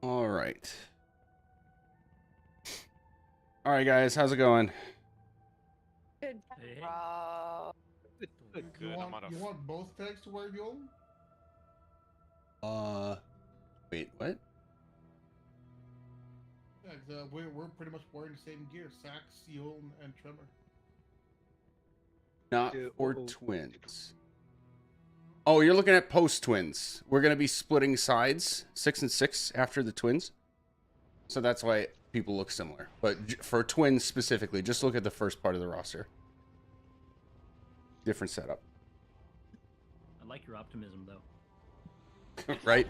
All right. All right, guys. How's it going? Good. Hey. You want both pegs to wear Yule? Wait, what? Yeah, we're pretty much wearing the same gear: Sax, Yule, and Tremor. Not for twins. Oh, you're looking at post twins. We're gonna be splitting sides, 6 and 6 after the twins. So that's why people look similar. But for twins specifically, just look at the first part of the roster. Different setup. I like your optimism, though. Right?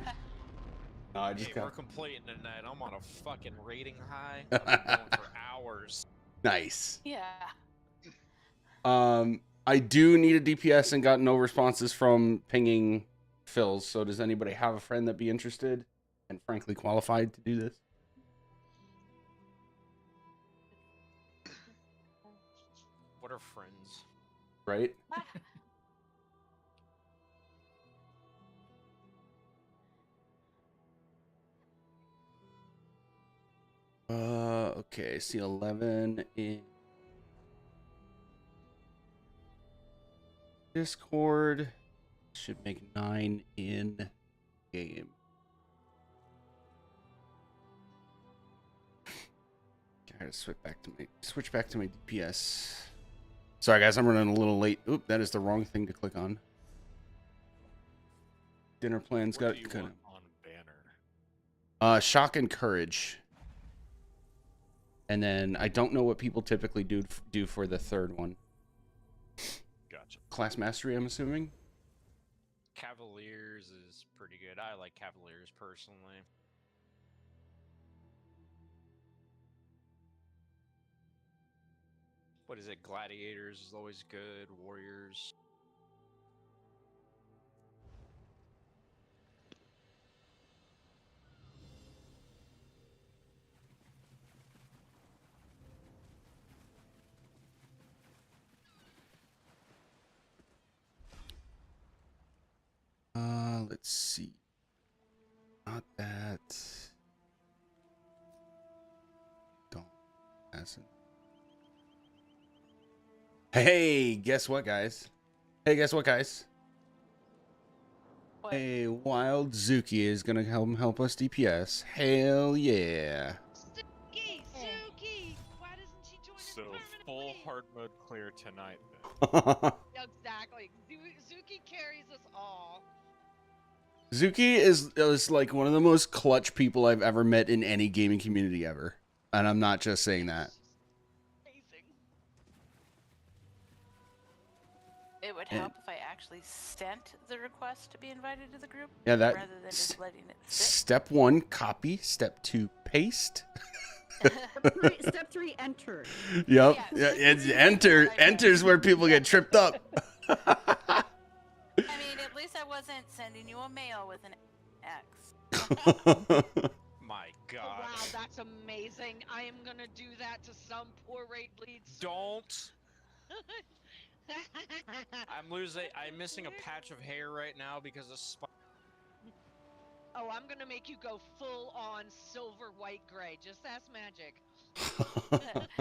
No, I just we're completing tonight. I'm on a fucking rating high. I've been going for hours. Nice. Yeah. I do need a DPS and got no responses from pinging fills. So does anybody have a friend that'd be interested and frankly qualified to do this? What are friends? Right? Okay, I see 11 in Discord. Should make 9 in game. I gotta switch back to my DPS. Sorry guys, I'm running a little late. Oop, that is the wrong thing to click on. Dinner plans got kind of on banner. Shock and courage. And then I don't know what people typically do for the third one. Gotcha. Class mastery, I'm assuming. Cavaliers is pretty good. I like Cavaliers personally. What is it? Gladiators is always good. Warriors. Let's see. Not that. Don't. Hasn't. Hey, guess what, guys? What? Hey, Wild Zuki is gonna help us DPS. Hell yeah. Zuki! Why doesn't she join us So full permanently? hard mode clear tonight then. Exactly. Zuki carries us all. Zuki is like one of the most clutch people I've ever met in any gaming community ever. And I'm not just saying that. Amazing. It would help if I actually sent the request to be invited to the group. Yeah, that rather than just letting it sit. Step 1, copy. Step 2, paste. Step 3, enter. Yep. Yeah, Yeah, it's enters where people get tripped up. I mean, at least I wasn't sending you a mail with an X. My Oh, God. wow, that's amazing. I am gonna do that to some poor rate leads. Don't. I'm missing a patch of hair right now because of Oh, I'm gonna make you go full on silver, white, gray. Just ask Magic.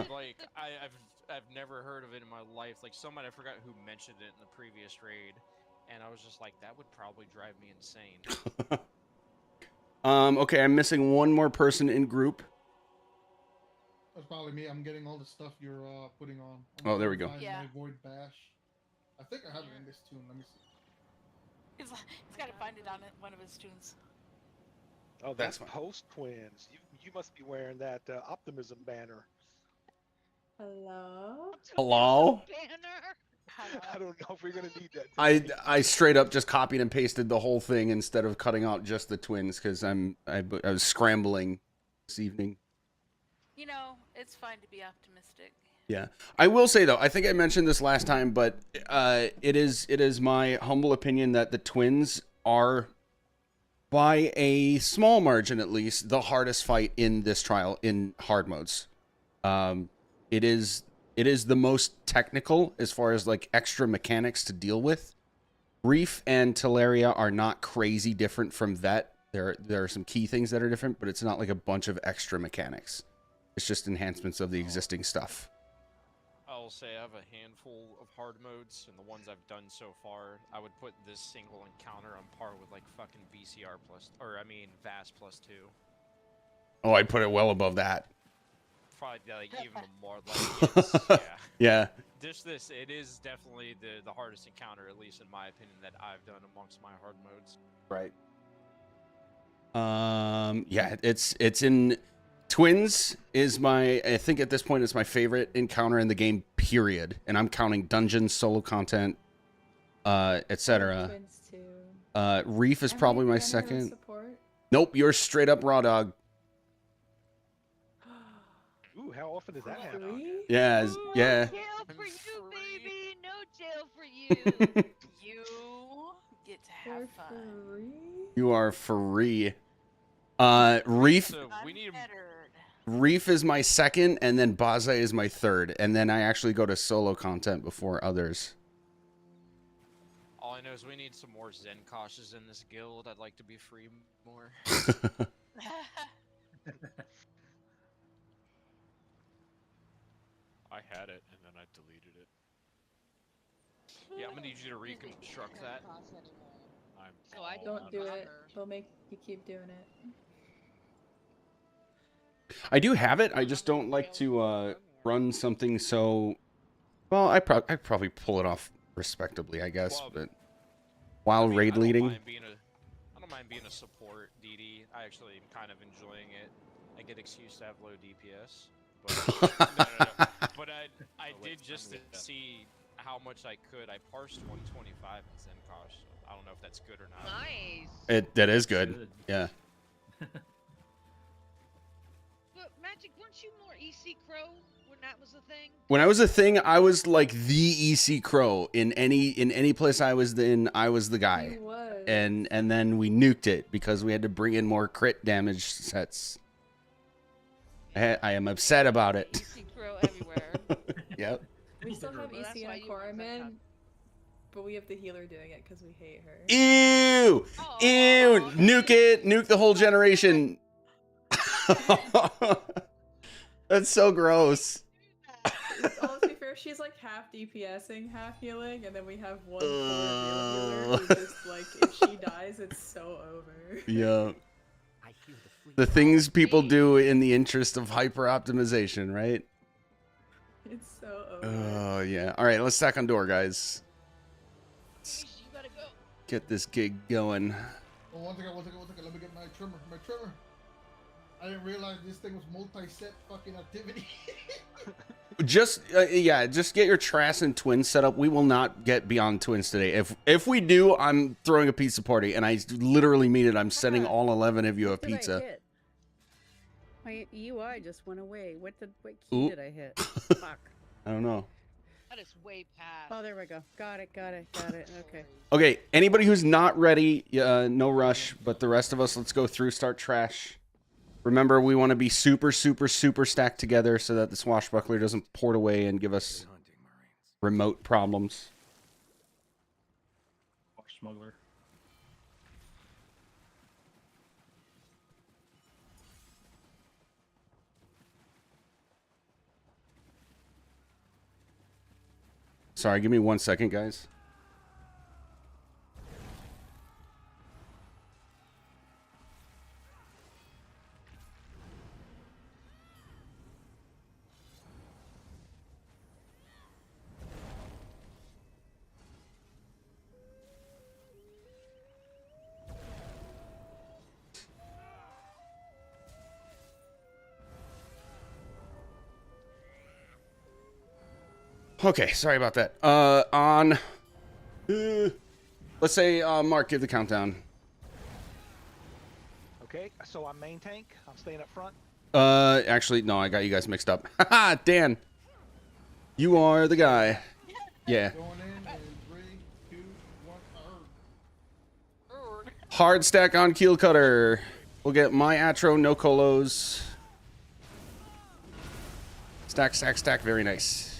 like I've never heard of it in my life. Like someone, I forgot who mentioned it in the previous raid, and I was just like, that would probably drive me insane. Okay, I'm missing one more person in group. That's probably me. I'm getting all the stuff you're putting on. Oh, there we go. Yeah. My Void Bash. I think I have it in this tune. Let me see. He's got to find it on one of his tunes. Oh, That's that's fine. post twins. You must be wearing that optimism banner. Hello? Hello? Banner. I don't know if we're gonna need that. I straight up just copied and pasted the whole thing instead of cutting out just the twins because I was scrambling this evening. You know, it's fine to be optimistic. Yeah, I will say though, I think I mentioned this last time, but it is my humble opinion that the twins are, by a small margin at least, the hardest fight in this trial in hard modes. It is the most technical as far as like extra mechanics to deal with. Reef and Teleria are not crazy different from Vet There are some key things that are different, but it's not like a bunch of extra mechanics. It's just enhancements of the existing stuff. I'll say I have a handful of hard modes, and the ones I've done so far, I would put this single encounter on par with like fucking VCR plus, or I mean VAS plus 2. Oh, I'd put it well above that. Probably like even more. Like it's, yeah. Yeah. It is definitely the hardest encounter, at least in my opinion, that I've done amongst my hard modes. Right. Yeah, it's in Twins is I think at this point it's my favorite encounter in the game, period. And I'm counting dungeons, solo content, etc. Twins too. Reef is Am I probably my running out of second. support? Nope, you're straight up raw dog. Ooh, how often does that happen? Three? Yeah, yeah. Jail I'm for you, free. baby. No jail for you. You get to You're have fun. free? You are free. Reef So we need Unfettered. Reef is my second, and then Baza is my third, and then I actually go to solo content before others. all I know is we need some more Zen cautious in this guild. I'd like to be free more. I had it and then I deleted it. Yeah, I'm gonna need you to reconstruct that. I'm So I all Don't out do of it. it. They'll make you keep doing it. I do have it. I just don't like to run something so. Well, I'd probably pull it off respectably, I guess. Well, But while I mean, raid leading, I don't mind being a support DD. I actually am kind of enjoying it. I get excuse to have low DPS. But, no. But I did just to see how much I could. I parsed 125 in Zen Kosh. So I don't know if that's good or not. Nice. that is good. Yeah. But Magic, weren't you more EC Crow when that was a thing? When I was a thing, I was like the EC Crow in any place I was in. I was the guy, He was. and then we nuked it because we had to bring in more crit damage sets. I am upset about it. EC Crow everywhere. Yep. We still have Well, that's EC why and you were Zen Corman, but we have the healer doing it because we hate her. Ew! Aw. Ew! Nuke it! Nuke the whole generation! That's so gross. Oh, to be fair, she's like half DPSing, half healing, and then we have one core healer who just like, if she dies, it's so over. Yeah. The things people do in the interest of hyper optimization, right? It's so over. Oh, yeah. All right, let's stack on door, guys. You gotta go. Get this gig going. Oh, one second. Let me get my trimmer. I didn't realize this thing was multi-set fucking activity. Just get your Trass and Twins set up. We will not get beyond Twins today. If we do, I'm throwing a pizza party, and I literally mean it. I'm sending all 11 of you a What did I pizza. hit? My UI just went away. What key Ooh. did I hit? Fuck. I don't know. That is way past. Oh, there we go. Got it. Okay. Okay, anybody who's not ready, no rush. But the rest of us, let's go through, start trash. Remember, we want to be super, super, super stacked together so that the swashbuckler doesn't port away and give us remote problems. Watch smuggler. Sorry, give me 1 second, guys. Okay, sorry about that. Let's say, Mark, give the countdown. Okay, so I'm main tank. I'm staying up front. Actually, no, I got you guys mixed up. Haha, Dan. You are the guy. Yeah. Going in 3, 2, 1. Hard stack on Keel Cutter. We'll get my Atro, no colos. Stack, stack, stack. Very nice.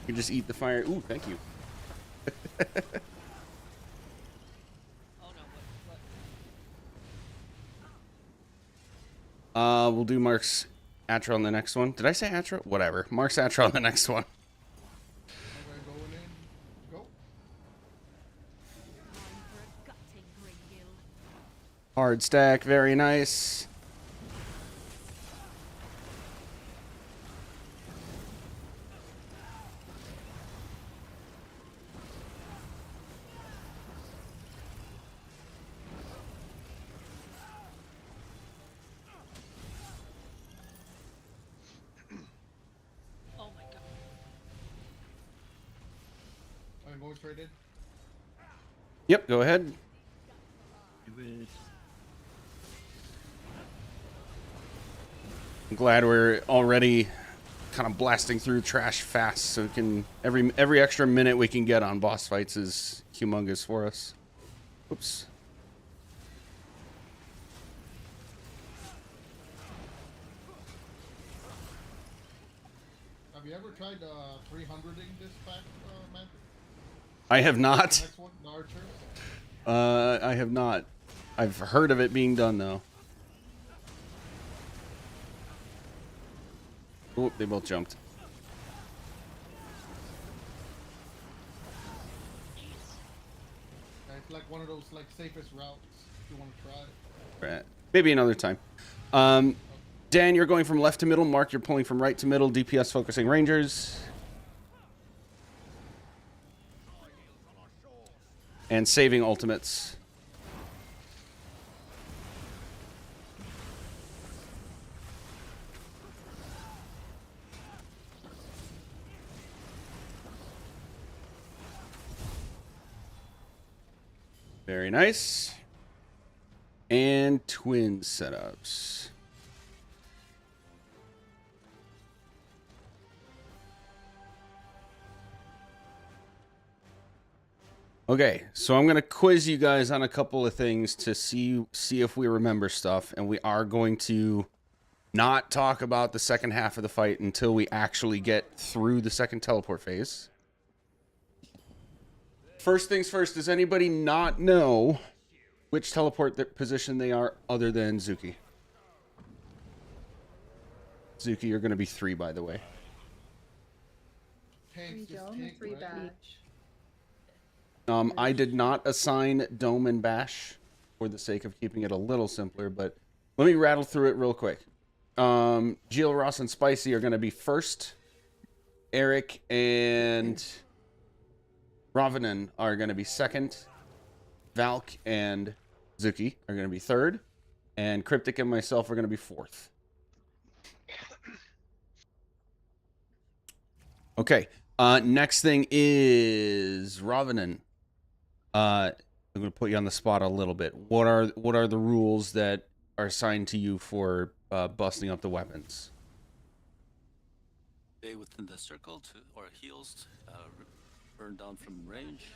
You can just eat the fire. Ooh, thank you. We'll do Mark's Atra on the next one. Did I say Atra? Whatever. Mark's Atra on the next one. Okay, going in. Go. Hard stack, very nice. Oh my god. I'm going straight in. Yep, go ahead. Do it. I'm glad we're already kind of blasting through trash fast, so we can every extra minute we can get on boss fights is humongous for us. Oops. Have you ever tried 300ing this pack, man? I have The not. next one, the archer? I have not. I've heard of it being done though. Oh, they both jumped. Yeah, it's like one of those like safest routes if you want to try it. Right. Maybe another time. Dan, you're going from left to middle. Mark, you're pulling from right to middle. DPS focusing Rangers. And saving ultimates. Very nice. And twin setups. Okay, so I'm gonna quiz you guys on a couple of things to see if we remember stuff, and we are going to not talk about the second half of the fight until we actually get through the second teleport phase. First things first, does anybody not know which teleport position they are other than Zuki? Zuki, you're going to be 3, by the way. Three Tank's just dome, tank, 3 right? bash. I did not assign Dome and Bash for the sake of keeping it a little simpler, but let me rattle through it real quick. Jill, Ross, and Spicy are going to be first. Eric and Ravanan are going to be second. Valk and Zuki are going to be third. And Cryptic and myself are going to be fourth. Okay. Next thing is Ravanan. I'm going to put you on the spot a little bit. What are the rules that are assigned to you for busting up the weapons? Stay within the circle or heals, burn down from range,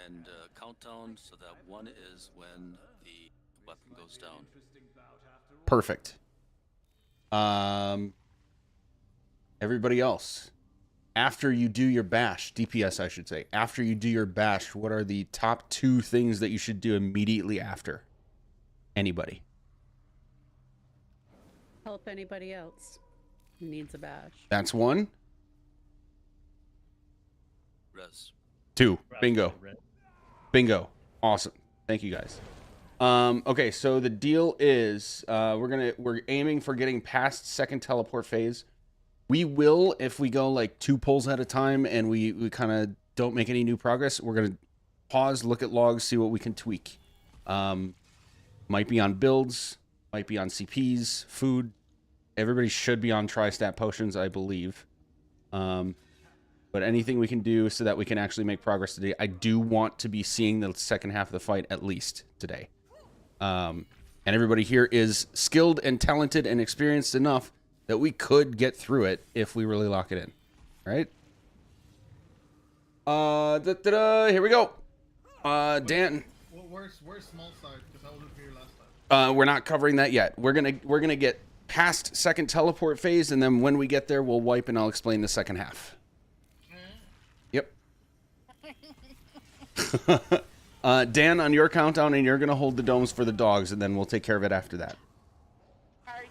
and countdown so that 1 is when the weapon goes down. Perfect. Everybody else, after you do your bash, DPS I should say, after you do your bash, what are the top 2 things that you should do immediately after? Anybody? Help anybody else who needs a bash. That's 1. Res. 2. Bingo. Bingo. Awesome. Thank you guys. Okay, so the deal is we're aiming for getting past second teleport phase. We will, if we go like 2 pulls at a time and we kind of don't make any new progress, we're gonna pause, look at logs, see what we can tweak. Might be on builds, might be on CPs, food. Everybody should be on tri-stat potions, I believe. But anything we can do so that we can actually make progress today. I do want to be seeing the second half of the fight at least today. And everybody here is skilled and talented and experienced enough that we could get through it if we really lock it in. Right? Here we go. Dan. Well, where's small side? Because I wasn't here last time. We're not covering that yet. We're gonna get past second teleport phase, and then when we get there, we'll wipe and I'll explain the second half. Yep. Dan, on your countdown, and you're gonna hold the domes for the dogs, and then we'll take care of it after that. Are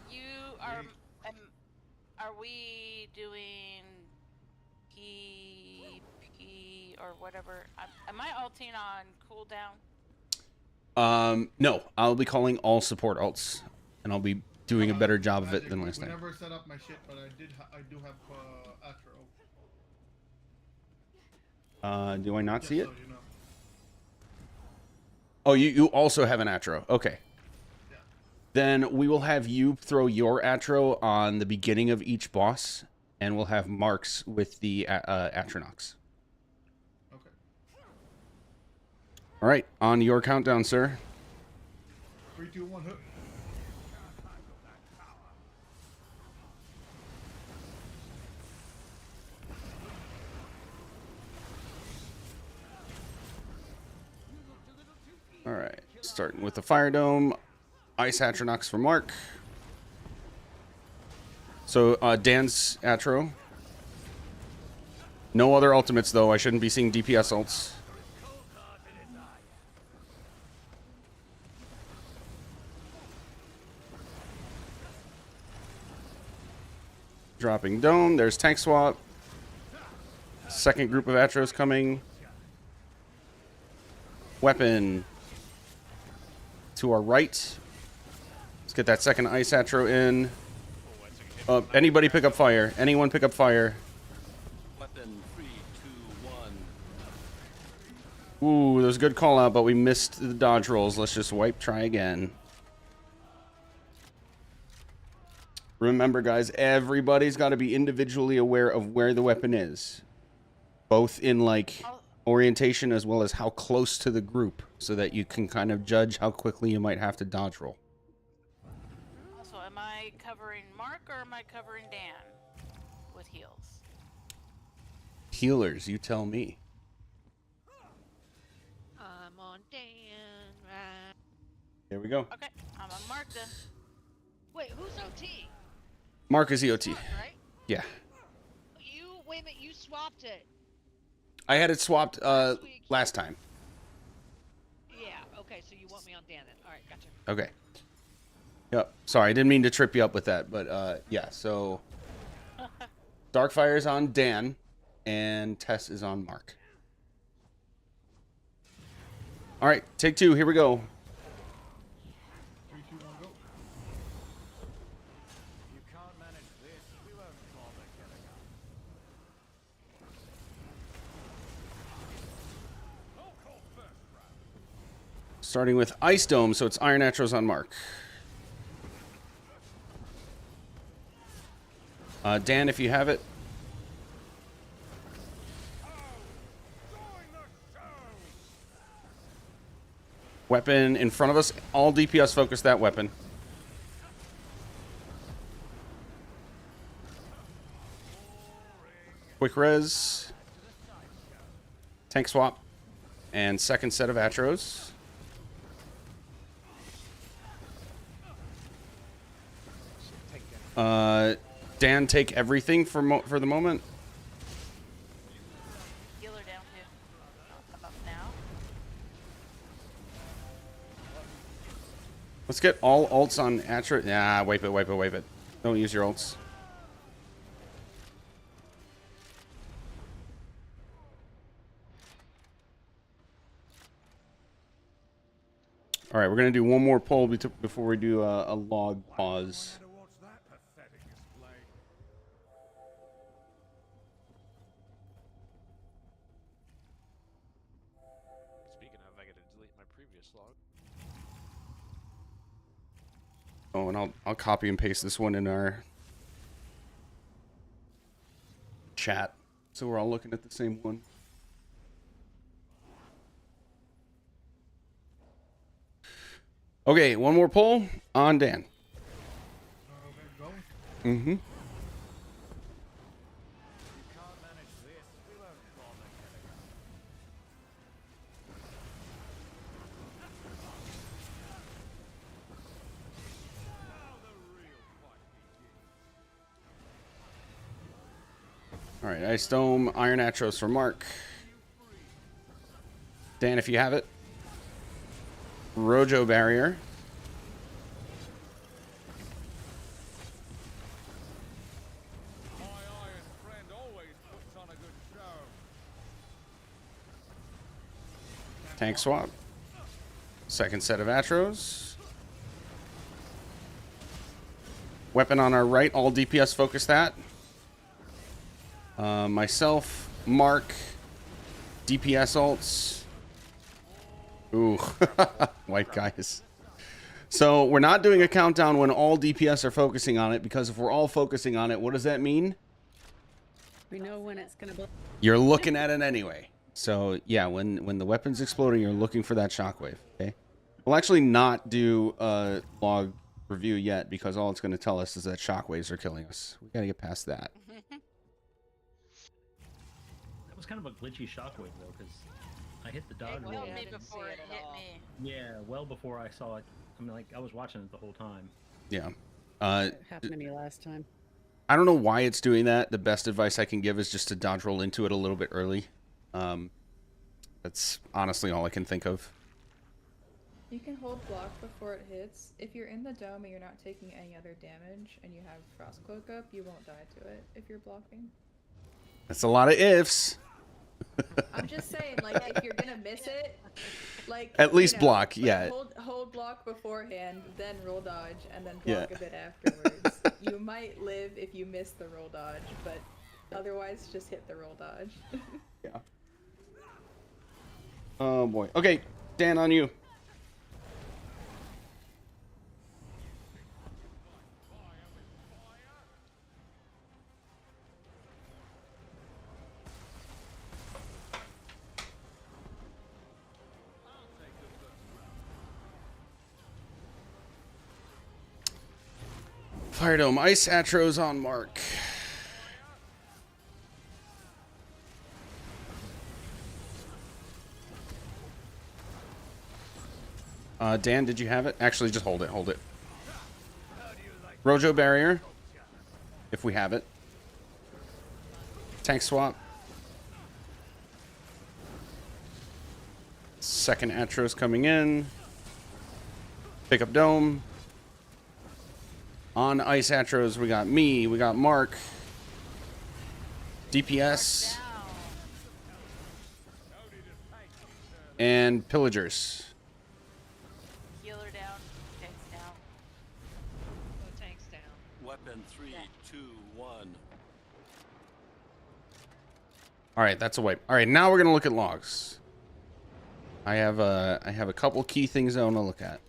we doing P or whatever? Am I ulting on cooldown? No, I'll be calling all support alts, and I'll be doing a better job of it than last We time. never set up my shit, but I do have Atro. Do I not see it? So you know. Oh, you also have an Atro. Okay. Yeah. Then we will have you throw your Atro on the beginning of each boss, and we'll have Marks with the Atronox. Okay. All right, on your countdown, sir. 3, 2, 1, hook. All right, starting with the Fire Dome, Ice Atronox for Mark. So Dan's Atro. No other ultimates though. I shouldn't be seeing DPS ults. Dropping Dome. There's Tank Swap. Second group of Atros coming. Weapon to our right. Let's get that second Ice Atro in. Anybody pick up fire. Anyone pick up fire. Weapon 3, 2, 1. Ooh, that was a good call out, but we missed the dodge rolls. Let's just wipe, try again. Remember, guys, everybody's got to be individually aware of where the weapon is. Both in, like, orientation as well as how close to the group, so that you can kind of judge how quickly you might have to dodge roll. Also, am I covering Mark or am I covering Dan with heals? Healers, you tell me. I'm on Dan, right? There we go. Okay, I'm on Mark then. Wait, who's OT? Mark is EOT. Mark, right? Yeah. Wait a minute, you swapped it. I had it swapped last time. Yeah, okay, so you want me on Dan then. Alright, gotcha. Okay. Yep. Sorry, I didn't mean to trip you up with that, but yeah, so Darkfire's on Dan and Tess is on Mark. All right, take two. Here we go. 3, 2, 1, go. You can't manage this. We won't bother killing us. Starting with Ice Dome, so it's Iron Atros on Mark. Dan, if you have it. Weapon in front of us. All DPS focus that weapon. Quick res. Tank swap. And second set of Atros. Dan, take everything for the moment. Healer down too. Up now. Let's get all ults on Atro. Nah, wipe it, wipe it, wipe it. Don't use your ults. All right, we're gonna do one more poll before we do a log pause. Speaking of, I gotta delete my previous log. Oh, and I'll copy and paste this one in our chat, so we're all looking at the same one. Okay, one more poll on Dan. Go. Mm-hmm. You can't manage this. We won't bother killing us. Now the real fight begins. All right, Ice Dome, Iron Atros for Mark. Dan, if you have it. Rojo Barrier. Tank swap. Second set of Atros. Weapon on our right, all DPS focus that. Myself, Mark, DPS ults. Ooh, white guys. So we're not doing a countdown when all DPS are focusing on it, because if we're all focusing on it, what does that mean? We know when it's gonna blow. You're looking at it anyway. So yeah, when the weapon's exploding, you're looking for that shockwave. Okay. We'll actually not do a log review yet, because all it's going to tell us is that shockwaves are killing us. We got to get past that. That was kind of a glitchy shockwave though, because I hit the dog roll. It hit me before it hit me. Yeah, well before I saw it. I mean, like, I was watching it the whole time. Yeah. It happened to me last time. I don't know why it's doing that. The best advice I can give is just to dodge roll into it a little bit early. That's honestly all I can think of. You can hold block before it hits. If you're in the dome and you're not taking any other damage and you have Frost Cloak up, you won't die to it if you're blocking. That's a lot of ifs. I'm just saying, like, if you're gonna miss it, like, at least you know, block, like, yeah. Hold block beforehand, then roll dodge, and then block a bit afterwards. You might live if you miss the roll dodge, but otherwise, just hit the roll dodge. Yeah. Oh boy. Okay, Dan, on you. Fire Dome, Ice Atros on Mark. Dan, did you have it? Actually, just hold it, hold it. Rojo Barrier, if we have it. Tank swap. Second Atros coming in. Pick up Dome. On Ice Atros, we got me, we got Mark. DPS. And Pillagers. Healer down, tanks down. Oh, tanks down. Weapon 3, 2, 1. All right, that's a wipe. All right, now we're gonna look at logs. I have a couple key things I want to look at.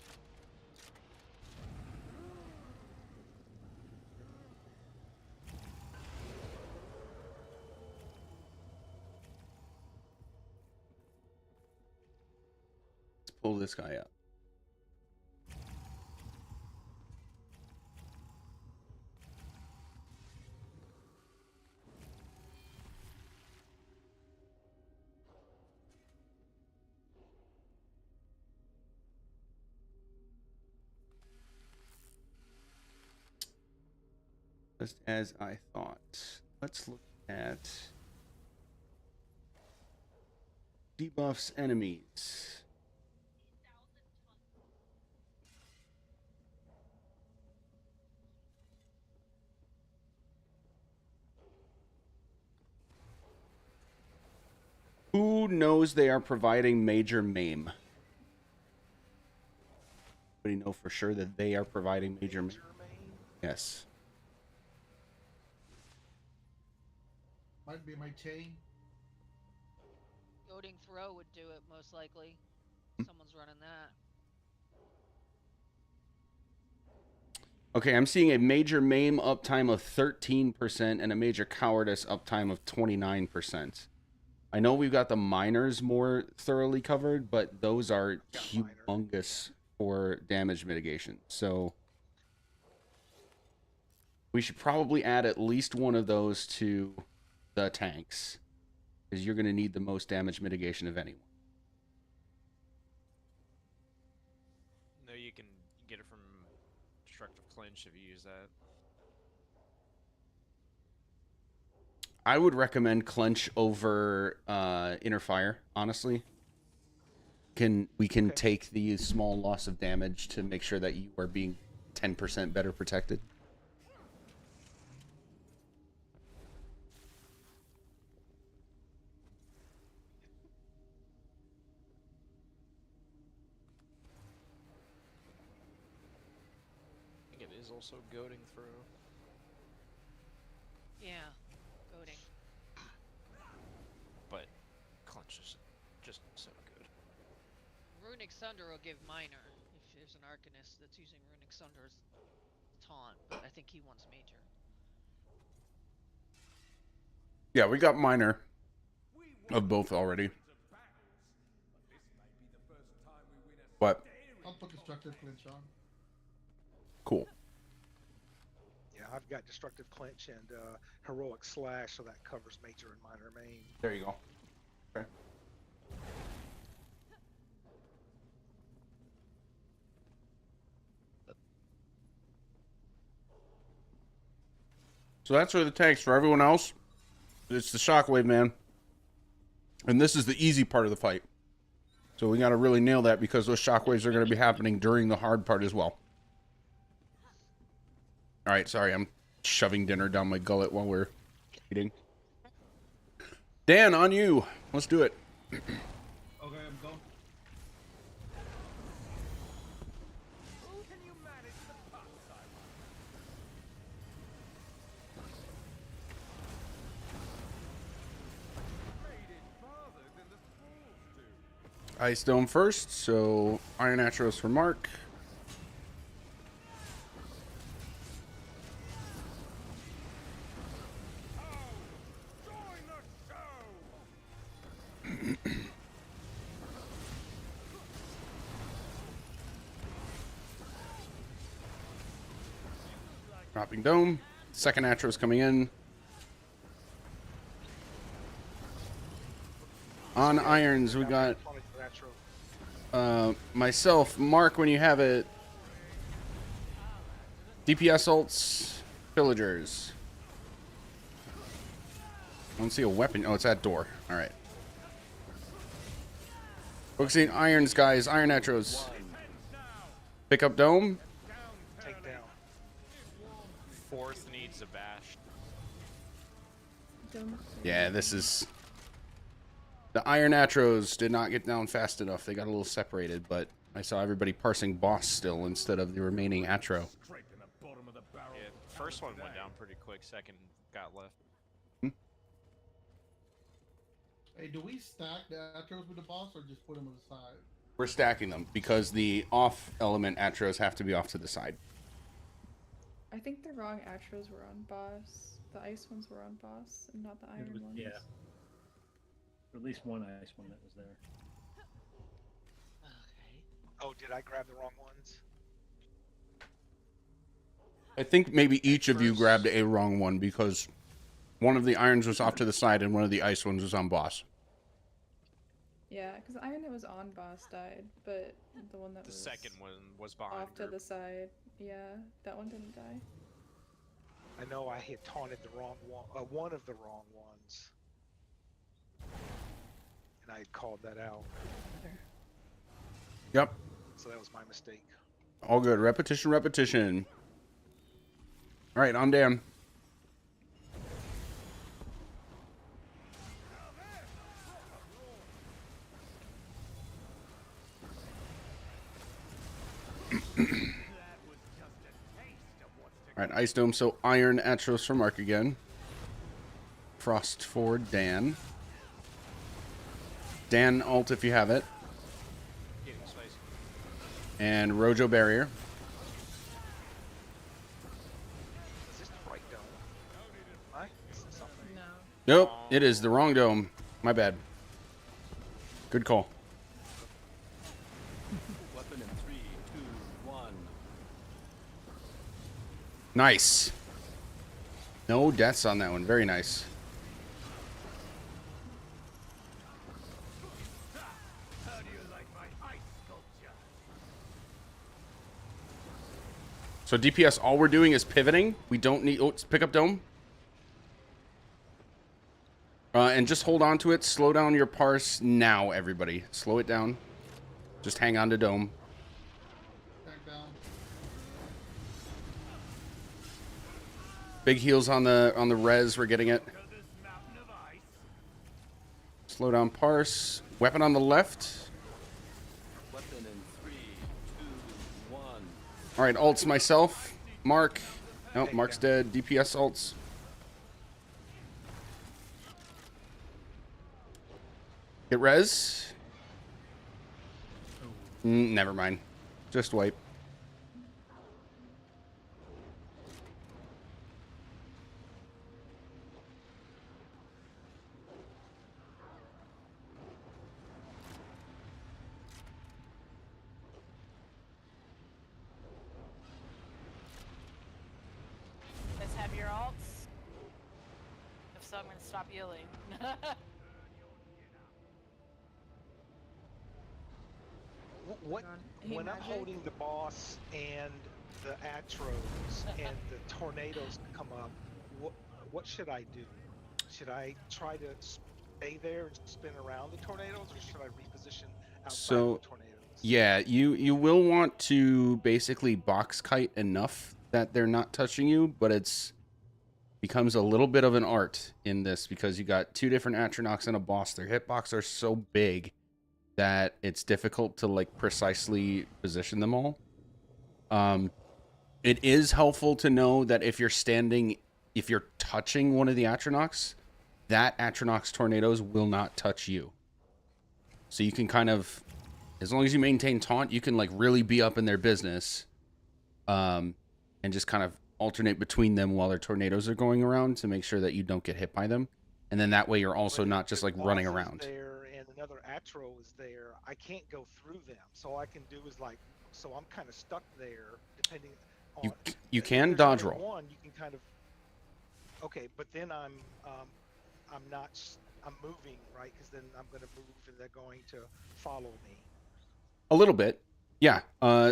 Let's pull this guy up. Just as I thought. Let's look at debuffs enemies. Who knows they are providing major MAME? Anybody know for sure that they are providing major MAME? Yes. Might be my chain. Goading throw would do it most likely. Someone's running that. Okay, I'm seeing a major MAME uptime of 13% and a major cowardice uptime of 29%. I know we've got the minors more thoroughly covered, but those are humongous for damage mitigation. So we should probably add at least one of those to the tanks, because you're going to need the most damage mitigation of anyone. No, you can get it from Destructive Clinch if you use that. I would recommend Clench over Inner Fire, honestly. We can take the small loss of damage to make sure that you are being 10% better protected. think it is also goading through. Yeah, goading. But Clench is just so good. Runic Sunder will give minor if there's an Arcanist that's using Runic Sunder's taunt, but I think he wants major. Yeah, we got minor of both already. What? I'll put destructive clinch on. Cool. Yeah, I've got destructive clinch and heroic slash, so that covers major and minor main. There you go. Okay. So that's for the tanks. For everyone else, it's the shockwave, man. And this is the easy part of the fight. So we got to really nail that because those shockwaves are going to be happening during the hard part as well. All right, sorry, I'm shoving dinner down my gullet while we're eating. Dan, on you. Let's do it. Okay, I'm going. Can you manage the pucks, Ice Dome first, so Iron Atros for Mark. Dropping Dome. Second Atros coming in. On irons, we got myself, Mark, when you have it. DPS ults, pillagers. I don't see a weapon. Oh, it's that door. All right. Focusing irons, guys. Iron Atros. Pick up Dome. Take down. Fourth needs a bash. Yeah, this is... The Iron Atros did not get down fast enough. They got a little separated, but I saw everybody parsing boss still instead of the remaining Atro. Yeah, first one went down pretty quick. Second got left. Hey, do we stack the Atros with the boss or just put them on the side? We're stacking them because the off element Atros have to be off to the side. I think the wrong Atros were on boss. The ice ones were on boss, and not the iron ones. Yeah. At least one ice one that was there. Okay. Oh, did I grab the wrong ones? I think maybe each of you grabbed a wrong one because one of the irons was off to the side and one of the ice ones was on boss. Yeah, because the iron that was on boss died, but the one that The was second one was behind off to the side, yeah, that one didn't die. I know I had taunted the wrong one of the wrong ones. And I had called that out. Yep. So that was my mistake. All good. Repetition, repetition. All right, on Dan. All right, Ice Dome. So Iron Atros for Mark again. Frost for Dan. Dan ult if you have it. Getting spicy. And Rojo Barrier. Is this the right dome? Am I missing something? No. Nope, it is the wrong dome. My bad. Good call. Weapon in 3, 2, 1. Nice. No deaths on that one. Very nice. How do you like my ice sculpture? So DPS, all we're doing is pivoting. We don't need... Oh, pick up Dome. And just hold on to it. Slow down your parse now, everybody. Slow it down. Just hang on to Dome. Back down. Big heals on the res. We're getting it. Slow down parse. Weapon on the left. Weapon in 3, 2, 1. All right, ults myself. Mark. Nope, Mark's dead. DPS ults. Get res. Never mind. Just wipe. Guys have your alts? If so, I'm gonna stop yelling. What Hey, when I'm Magic? holding the boss and the Atros and the tornadoes come up, what should I do? Should I try to stay there and spin around the tornadoes, or should I reposition outside of the tornadoes? Yeah, you will want to basically box kite enough that they're not touching you, but it's becomes a little bit of an art in this because you got two different Atronachs and a boss. Their hitbox are so big that it's difficult to like precisely position them all. It is helpful to know that if you're touching one of the Atronachs, that Atronach's tornadoes will not touch you. So you can kind of, as long as you maintain taunt, you can like really be up in their business, and just kind of alternate between them while their tornadoes are going around to make sure that you don't get hit by them. And then that way you're also not just like running around. There and another Atro is there. I can't go through them, so all I can do is like, so I'm kind of stuck there. Depending on You can there's dodge only roll. one, you can kind of. Okay, but then I'm moving, right? Because then I'm going to move and they're going to follow me. A little bit. Yeah.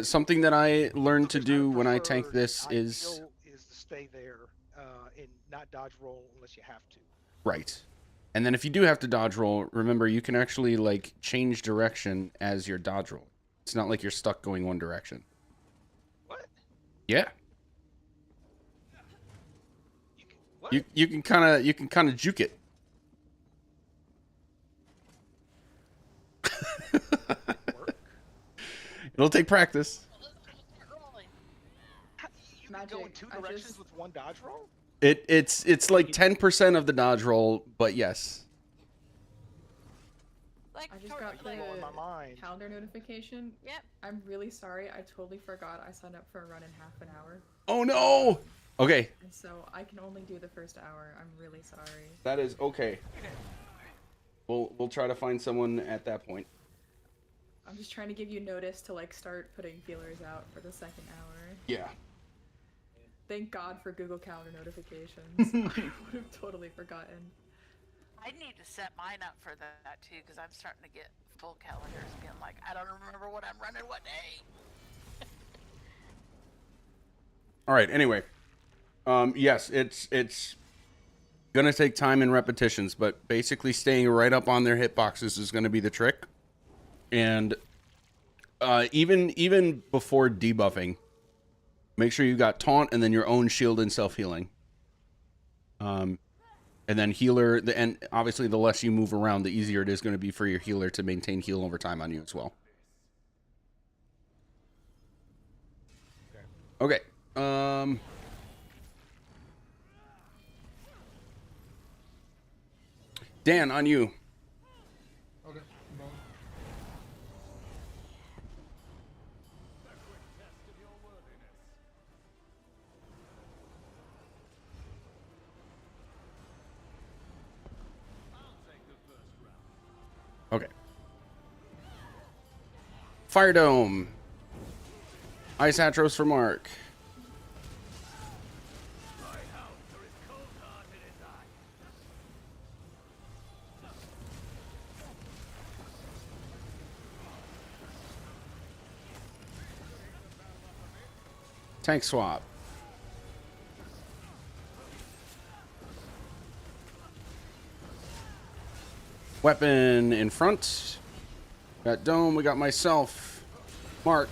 Something that I learned to do when I tank this is to stay there and not dodge roll unless you have to. right. And then if you do have to dodge roll, remember you can actually like change direction as your dodge roll. It's not like you're stuck going one direction. What? Yeah. What? You can kind of juke it. It'll take practice. You can go in two directions with one dodge roll? It's like 10% of the dodge roll, but yes. Like, I just got the my mind. calendar notification. Yep. I'm really sorry. I totally forgot I signed up for a run in half an hour. Oh no. Okay. And so I can only do the first hour. I'm really sorry. That is okay. We'll try to find someone at that point. I'm just trying to give you notice to like start putting feelers out for the second hour. Yeah. Thank God for Google Calendar notifications. I would have totally forgotten. I need to set mine up for that too, because I'm starting to get full calendars being like, I don't remember what I'm running what day. All right. Anyway, yes, it's gonna take time and repetitions, but basically staying right up on their hitboxes is gonna be the trick. And even before debuffing, make sure you got taunt and then your own shield and self healing. And then healer, and obviously the less you move around, the easier it is going to be for your healer to maintain heal over time on you as well. Okay. Dan, on you. Okay, no. Okay. Fire Dome. Ice Atros for Mark. Tank swap. Weapon in front. Got Dome. We got myself. Mark.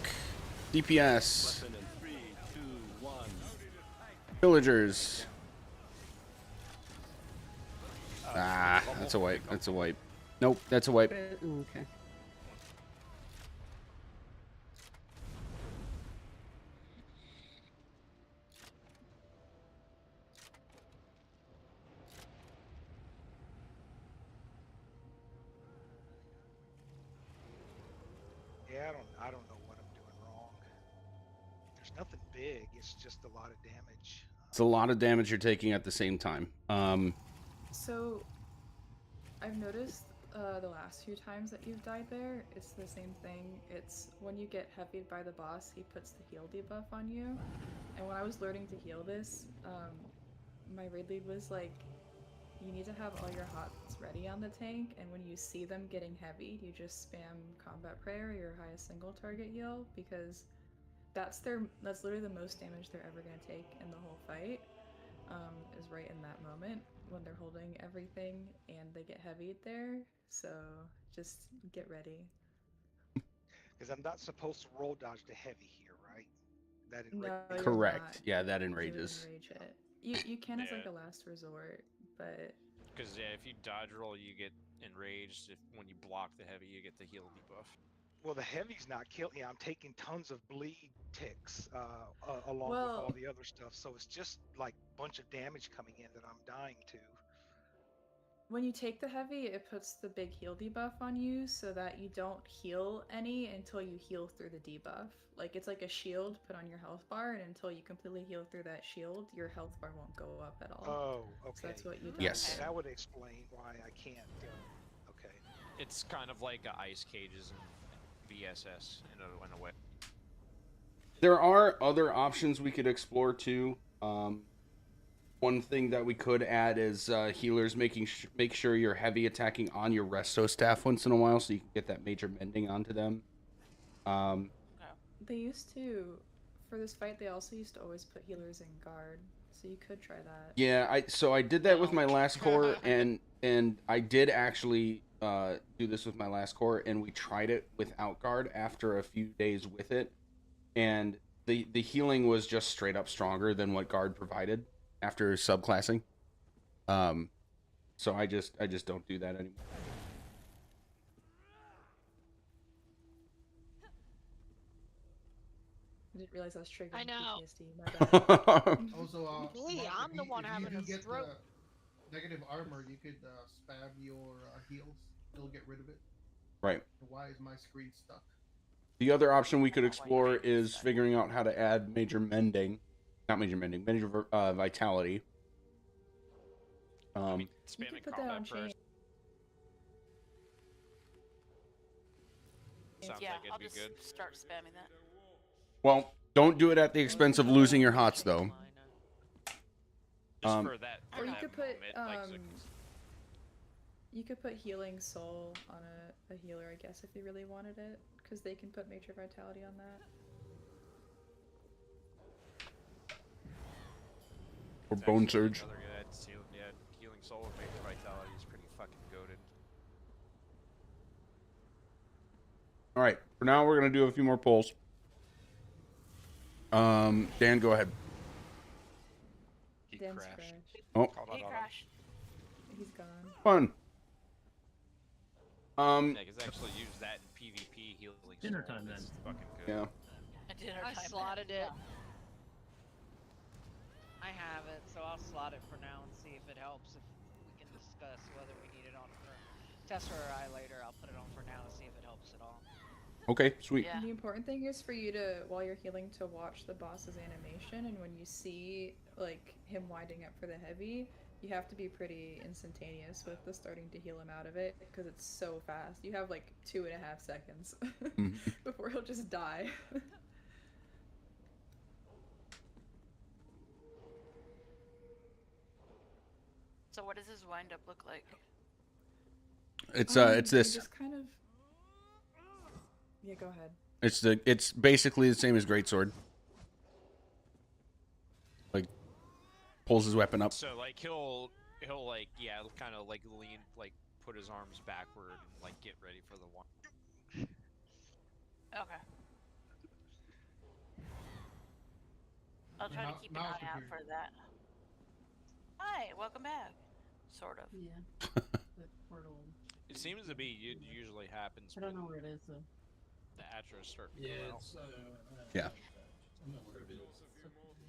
DPS. Weapon in 3, 2, 1. Villagers. Ah, that's a wipe. That's a wipe. Nope, that's a wipe. Okay. nothing big. It's just a lot of damage. It's a lot of damage you're taking at the same time. So, I've noticed the last few times that you've died there, it's the same thing. It's when you get heavied by the boss, he puts the heal debuff on you. And when I was learning to heal this, my raid lead was like, you need to have all your hots ready on the tank, and when you see them getting heavy, you just spam combat prayer, your highest single target heal, because that's literally the most damage they're ever gonna take in the whole fight. Is right in that moment when they're holding everything and they get heavied there. So just get ready. Because I'm not supposed to roll dodge the heavy here, right? That No, you're Correct. not. Yeah, that You enrages. enrage it. You can as like a last resort, but Because yeah, if you dodge roll, you get enraged. If when you block the heavy, you get the heal debuff. Well, the heavy's not killing. I'm taking tons of bleed ticks along with all the other stuff, so it's just like a bunch of damage coming in that I'm dying to. when you take the heavy, it puts the big heal debuff on you so that you don't heal any until you heal through the debuff. Like it's like a shield put on your health bar, and until you completely heal through that shield, your health bar won't go up at all. Oh, okay. So that's what you do. Yes. That would explain why I can't. Okay. It's kind of like ice cages in VSS in a way. There are other options we could explore too. One thing that we could add is healers make sure you're heavy attacking on your resto staff once in a while, so you can get that major mending onto them. They used to, for this fight, they also used to always put healers in guard, so you could try that. Yeah, I did that with my last core, and I did actually do this with my last core, and we tried it without guard after a few days with it, and the healing was just straight up stronger than what guard provided after subclassing. So I just don't do that anymore. I didn't realize I was triggering I know. PTSD. My bad. Also, Me, Mark, I'm the one if having you a get stroke. the negative armor, you could spam your heals. It'll get rid of it. Right. Why is my screen stuck? The other option we could explore is figuring out how to add major mending. Not major mending, major vitality. You Spamming could put that on chain. Sounds Yeah, like it'd I'll be just good. start spamming that. Well, don't do it at the expense of losing your hots, though. Just for that. Or you that could put moment, like, you could put healing soul on a healer, I guess, if you really wanted it, because they can put major vitality on that. Or bone surge. Another good healing soul with major vitality is pretty fucking goated. All right. For now, we're gonna do a few more polls. Dan, go ahead. He Dan's crashed. Oh, He crashed. He's gone. fun. Yeah, because actually use that in PvP healing. Dinner soul. time, then. It's fucking good. Yeah. I slotted it. I have it, so I'll slot it for now and see if it helps. If we can discuss whether we need it on for Tessa or I later, I'll put it on for now to see if it helps at all. Okay, sweet. The important thing is for you to, while you're healing, to watch the boss's animation, and when you see like him winding up for the heavy, you have to be pretty instantaneous with the starting to heal him out of it, because it's so fast. You have like 2.5 seconds before he'll just die. So what does his wind up look like? It's you this. just kind of. Yeah, go ahead. It's basically the same as greatsword. Like pulls his weapon up. So like he'll like kind of like lean, like put his arms backward and like get ready for the one. Okay. I'll try to keep an eye out for that. Hi, welcome back. Sort of. Yeah. The portal. It seems to be it usually happens. I don't know where it is though. The Atros start to come out. Yeah.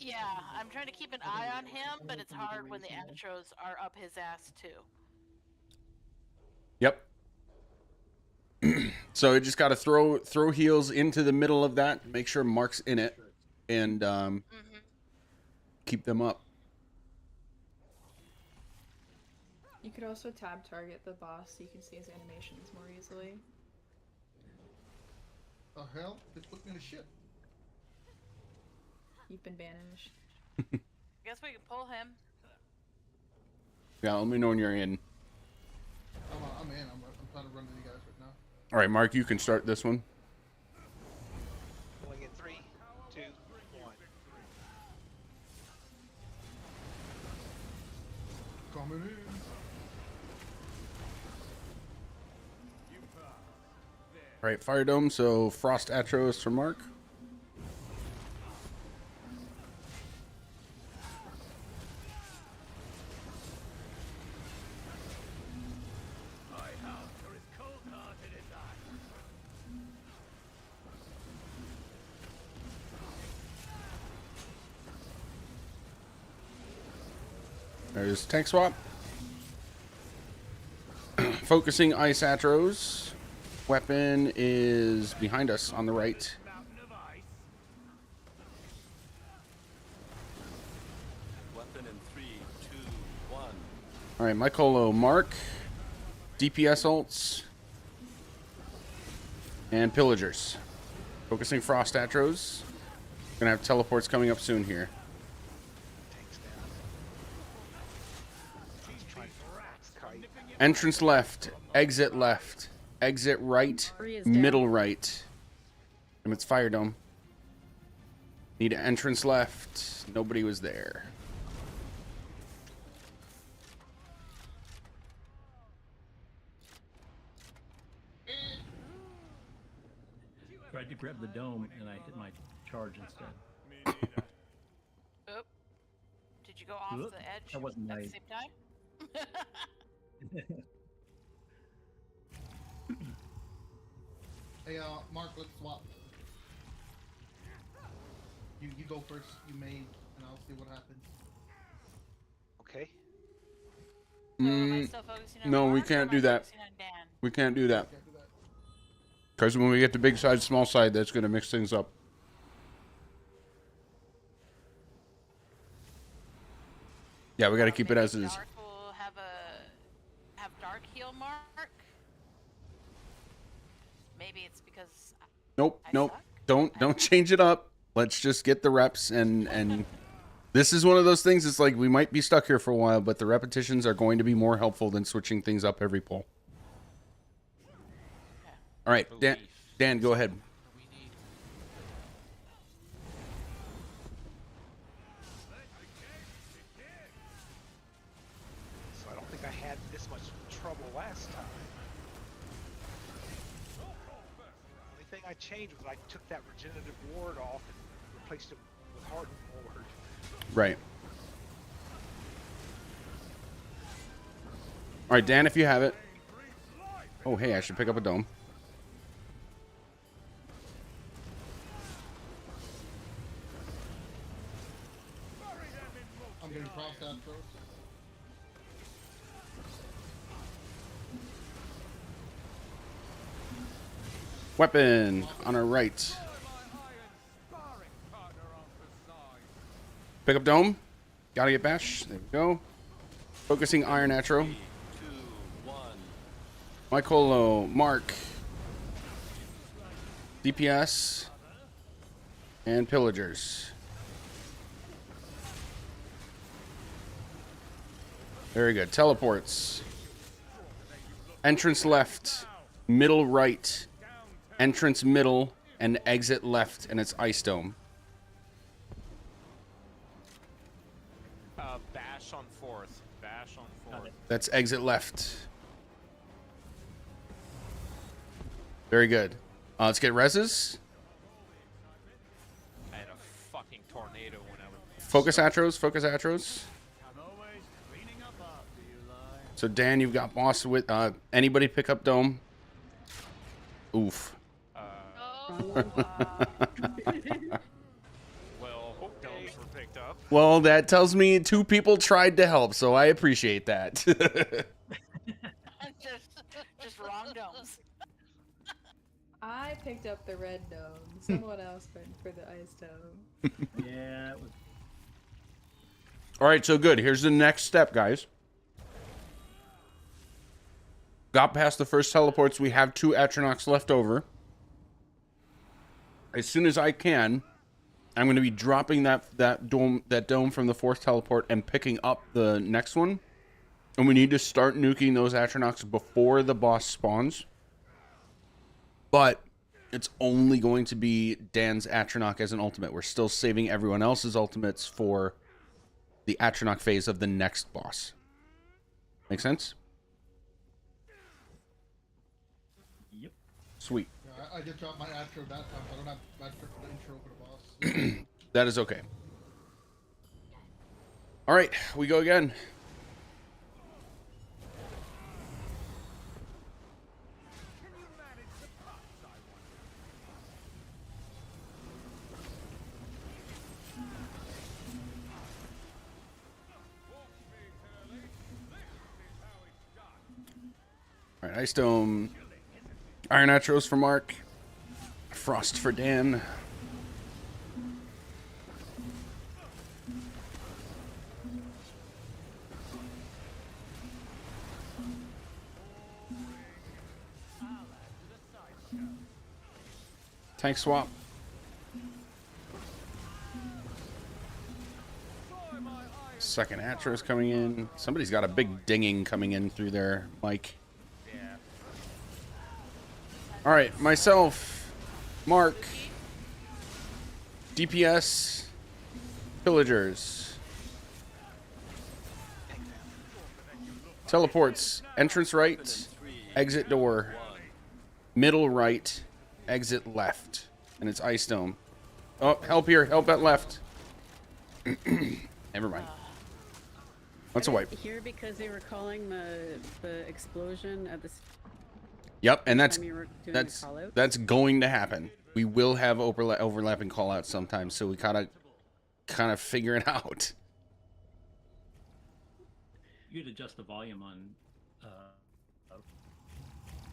Yeah, I'm trying to keep an eye on him, but it's hard when the Atros are up his ass too. Yep. So you just got to throw heals into the middle of that. Make sure Mark's in it. and keep them up. You could also tab target the boss so you can see his animations more easily. The hell? They put me in a ship. You've been banished. Guess we can pull him. Yeah, let me know when you're in. I'm in. I'm trying to run to you guys right now. All right, Mark, you can start this one. Going in 3, 2, 1. Coming in. All right, Fire Dome. So Frost Atros for Mark. There's tank swap. Focusing Ice Atros. Weapon is behind us on the right. Weapon in 3, 2, 1. All right, Mycolo, Mark. DPS ults. And Pillagers. Focusing Frost Atros. Gonna have teleports coming up soon here. Tanks down. He's trying to max kite. Entrance left. Exit left. Exit right. Three is down. Middle right. And it's Fire Dome. Need an entrance left. Nobody was there. Tried to grab the dome and I hit my charge instead. Oop. Did you go off Oop, the edge that wasn't at the nice. same time? Hey, Mark, let's swap. You go first. You made, and I'll see what happens. Okay. So am I still focusing on No, we Mark, or can't am I do that. focusing on Dan? We can't do that. Can't do that. Because when we get to big side, small side, that's going to mix things up. Yeah, we got to keep it Maybe as is. Dark will have Dark heal Mark. Maybe it's because Nope, I nope. suck? Don't change it up. Let's just get the reps and this is one of those things. It's like we might be stuck here for a while, but the repetitions are going to be more helpful than switching things up every pull. All right, Dan, go ahead. So I don't think I had this much trouble last time. The only thing I changed was I took that regenerative ward off and replaced it with hardened ward. Right. All right, Dan, if you have it. Oh, hey, I should pick up a dome. I'm getting crossed out first. Weapon on our right. Pick up dome. Gotta get bash. There we go. Focusing Iron Atro. 2, 1. Mycolo, Mark. DPS. And Pillagers. Very good. Teleports. Entrance left. Middle right. Entrance middle. And exit left. And it's Ice Dome. Bash on 4th. Bash on 4th. That's exit left. Very good. Let's get reses. I had a fucking tornado when I was. Focus Atros. Focus Atros. I'm always cleaning up after you, lie. So Dan, you've got boss with anybody pick up dome. Oof. Well, hope domes were picked up. Well, that tells me 2 people tried to help, so I appreciate that. just wrong domes. I picked up the red dome. Someone else went for the ice dome. Yeah, it was. All right, so good. Here's the next step, guys. Got past the first teleports. We have 2 Atronachs left over. As soon as I can, I'm going to be dropping that dome from the 4th teleport and picking up the next one. And we need to start nuking those Atronachs before the boss spawns. But it's only going to be Dan's Atronach as an ultimate. We're still saving everyone else's ultimates for the Atronach phase of the next boss. Make sense? Yep. Sweet. Yeah, I did drop my Atro that time, so I don't have Atro for the intro for the boss. That is okay. All right, we go again. All right, Ice Dome. Iron Atros for Mark. Frost for Dan. Tank swap. Second Atros coming in. Somebody's got a big dinging coming in through their mic. All right, myself, Mark, DPS, Pillagers, teleports, entrance right, exit door, middle right, exit left, and it's Ice Dome. Oh, help here, help at left. Never mind. What's a wipe? Here because they were calling the explosion at the. Yep, and time you were doing the call-out? that's going to happen. We will have overlapping callouts sometimes, so we gotta kind of figure it out. You could adjust the volume on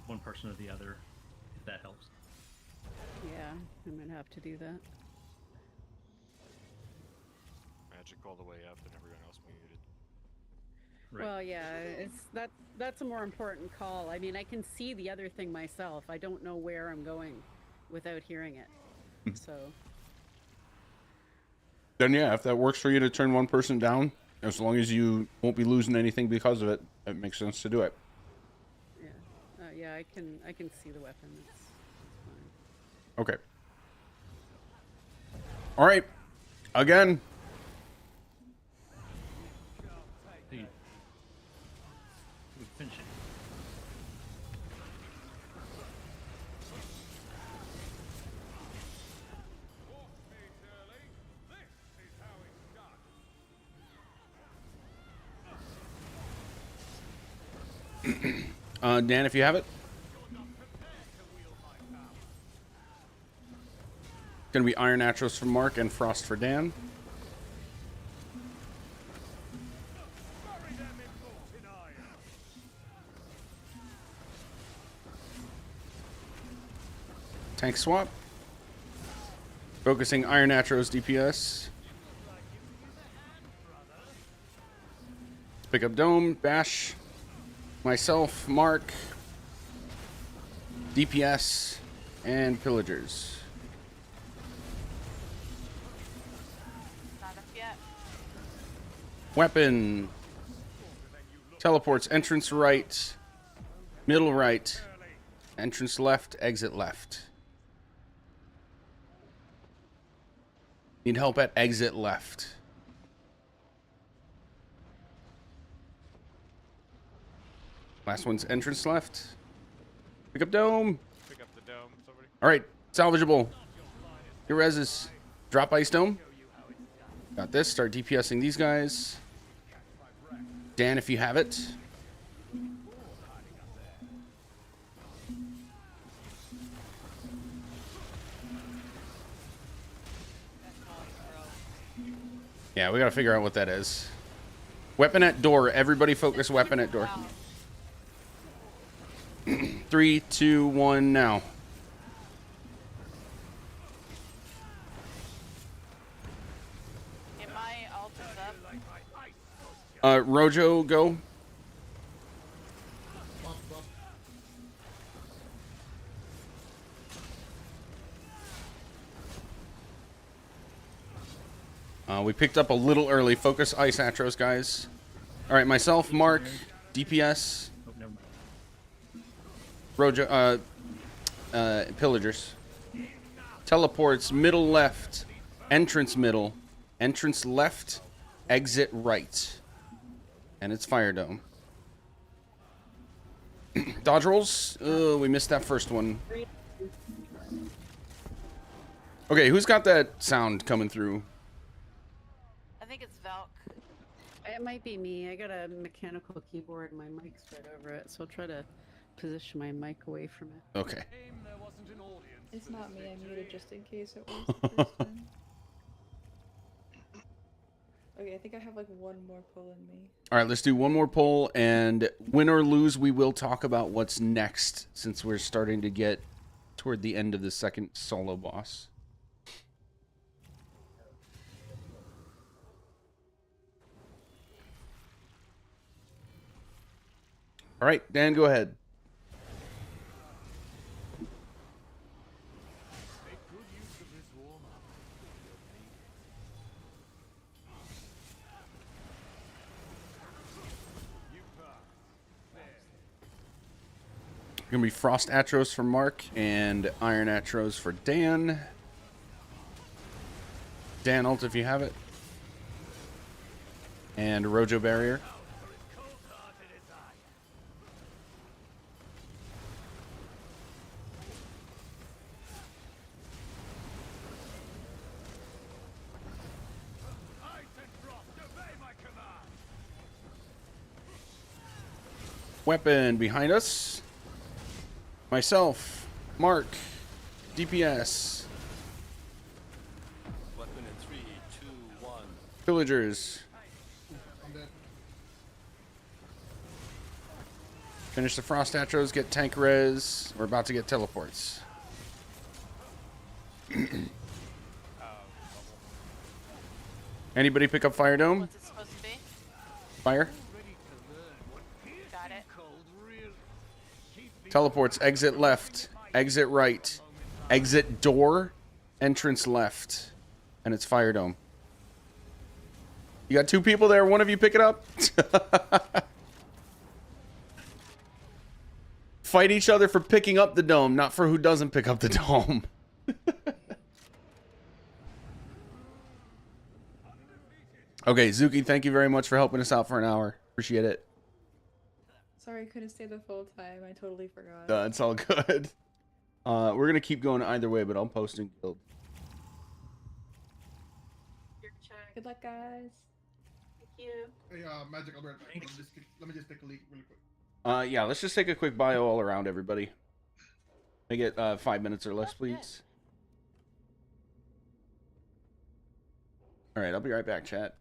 one person or the other, if that helps. Yeah, I'm gonna have to do that. Magic all the way up and everyone else muted. Right. Well, yeah, that's a more important call. I mean, I can see the other thing myself. I don't know where I'm going without hearing it. So. Then yeah, if that works for you to turn one person down, as long as you won't be losing anything because of it, it makes sense to do it. Yeah, yeah, I can see the weapon. It's fine. Okay. All right. Again. Hey, we finish it. Dan, if you have it. Gonna be Iron Atros for Mark and Frost for Dan. Tank swap. Focusing Iron Atros DPS. Pick up Dome, Bash. Myself, Mark, DPS, and Pillagers. Not up yet. Weapon. Teleports, entrance right, middle right, entrance left, exit left. Need help at exit left. Last one's entrance left. Pick up Dome. Pick up the dome, somebody. All right, salvageable. Your reses. Drop Ice Dome. Got this. Start DPSing these guys. Dan, if you have it. Yeah, we gotta figure out what that is. Weapon at door. Everybody focus weapon at door. 3, 2, 1, now. Alt is up. Rojo, go. Buff, buff. We picked up a little early. Focus Ice Atros, guys. All right, myself, Mark, DPS, Oh, never mind. Rojo, Pillagers. Teleports, middle left, entrance middle, entrance left, exit right. And it's Fire Dome. Dodge rolls. We missed that first one. Okay, who's got that sound coming through? I think it's Velk. It might be me. I got a mechanical keyboard and my mic's right over it, so I'll try to position my mic away from it. Okay. It's not me. I muted just in case it was the first time. Okay, I think I have like one more pull in me. All right, let's do one more poll, and win or lose, we will talk about what's next, since we're starting to get toward the end of the second solo boss. All right, Dan, go ahead. Gonna be Frost Atros for Mark and Iron Atros for Dan. Dan ult if you have it. And Rojo Barrier. Weapon behind us. Myself, Mark, DPS, Weapon in 3, 2, 1. Pillagers. I'm dead. Finish the Frost Atros, get tank res. We're about to get teleports. Anybody pick up Fire Dome? What's it supposed to be? Fire? Got it. Teleports, exit left, exit right, exit door, entrance left. And it's Fire Dome. You got two people there, one of you pick it up. Fight each other for picking up the dome, not for who doesn't pick up the dome. Okay, Zuki, thank you very much for helping us out for an hour. Appreciate it. Sorry, I couldn't stay the full time. I totally forgot. It's all good. We're gonna keep going either way, but I'm posting guild. Good luck, guys. Thank you. Hey, Magic, I'll be right back. Let me just take a leak really quick. Yeah, let's just take a quick bio all around, everybody. Make it 5 minutes or less, please. All right, I'll be right back, chat.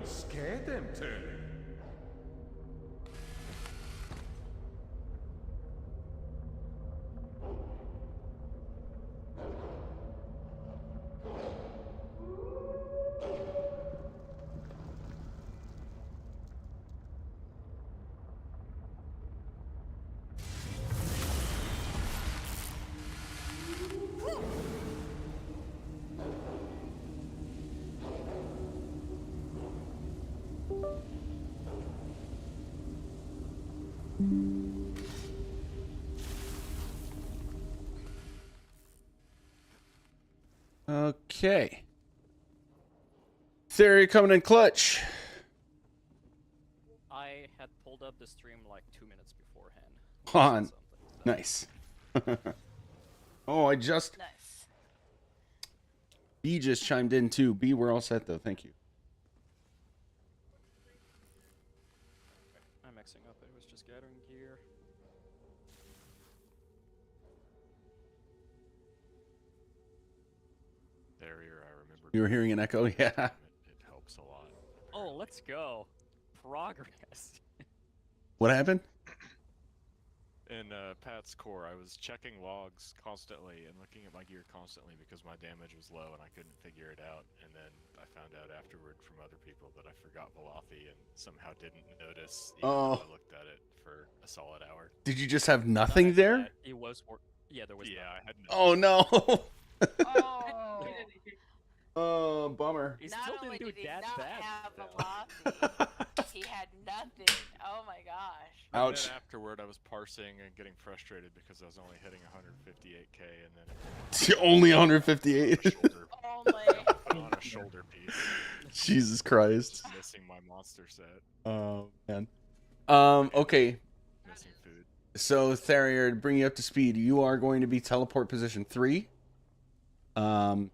scare them, turning. Okay. Theory coming in clutch. I had pulled up the stream like 2 minutes beforehand. On. Nice. Oh, I just... Nice. B just chimed in too. B, we're all set though. Thank you. I'm mixing up. It was just gathering gear. Barrier, I remember. You were hearing an echo? Yeah. It helps a lot. Oh, let's go. Progress. What happened? In Pat's core, I was checking logs constantly and looking at my gear constantly because my damage was low and I couldn't figure it out. And then I found out afterward from other people that I forgot Velothi and somehow didn't notice. Even though I looked at it for a solid hour. Did you just have nothing there? It was. Yeah, there was. Yeah, I had. Oh no. Oh. Oh, bummer. He Not still only didn't do did he that not bad. have though. velocity, he had nothing. Oh my gosh. And Ouch. then afterward, I was parsing and getting frustrated because I was only hitting 158k, and then Only 158. Only. on a shoulder piece. Jesus Christ. Missing my monster set. Oh man. Okay. Missing food. So Therier, to bring you up to speed, you are going to be teleport position 3. And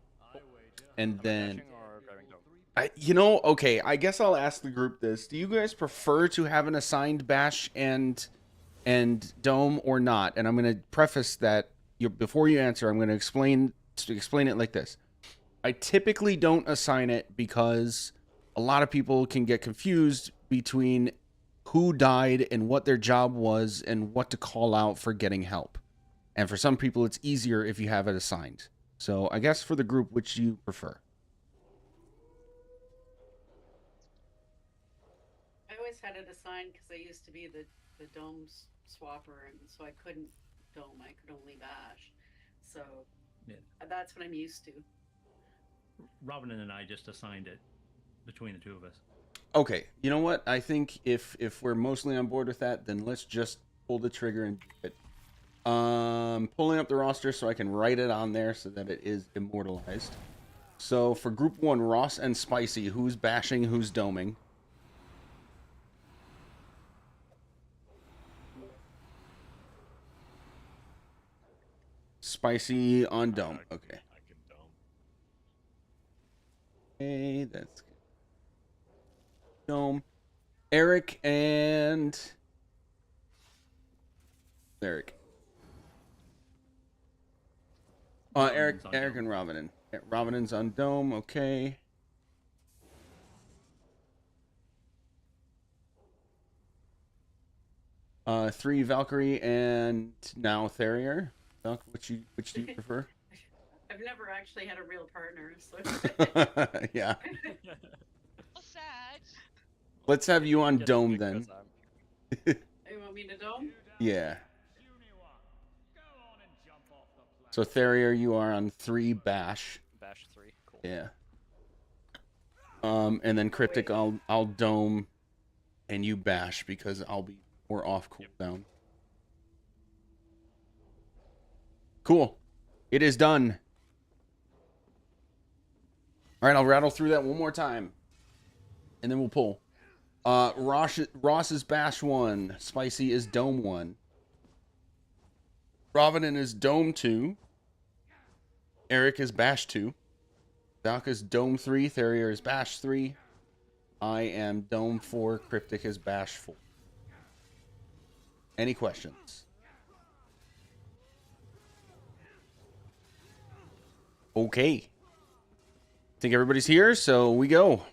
then okay, I guess I'll ask the group this. Do you guys prefer to have an assigned bash and dome or not? And I'm going to preface that before you answer, I'm going to explain it like this. I typically don't assign it because a lot of people can get confused between who died and what their job was and what to call out for getting help. And for some people, it's easier if you have it assigned. So I guess for the group, which do you prefer? I always had it assigned because I used to be the dome swapper, and so I couldn't dome. I could only bash. So Yeah. that's what I'm used to. Robin and I just assigned it between the two of us. Okay, you know what? I think if we're mostly on board with that, then let's just pull the trigger and do it. Pulling up the roster so I can write it on there so that it is immortalized. So for group 1, Ross and Spicy, who's bashing, who's doming? Spicy on dome. Okay. I can dome. Okay, that's good. Dome. Eric and Eric. Eric and Robinin. Robinin's on dome. Okay. Three Valkyrie and now Therier. Which do you prefer? I've never actually had a real partner, so. Yeah. Sad. Let's have you on dome then. You want me to dome? Yeah. So Therier, you are on 3 bash. Bash 3. Cool. Yeah. And then Cryptic, I'll dome, and you bash because I'll be more off cooldown. Cool. It is done. All right, I'll rattle through that one more time, and then we'll pull. Ross is bash 1. Spicy is dome 1. Robinin is dome 2. Eric is bash 2. Valk is dome 3. Therier is bash 3. I am dome 4. Cryptic is bash 4. Any questions? Okay. I think everybody's here, so we go.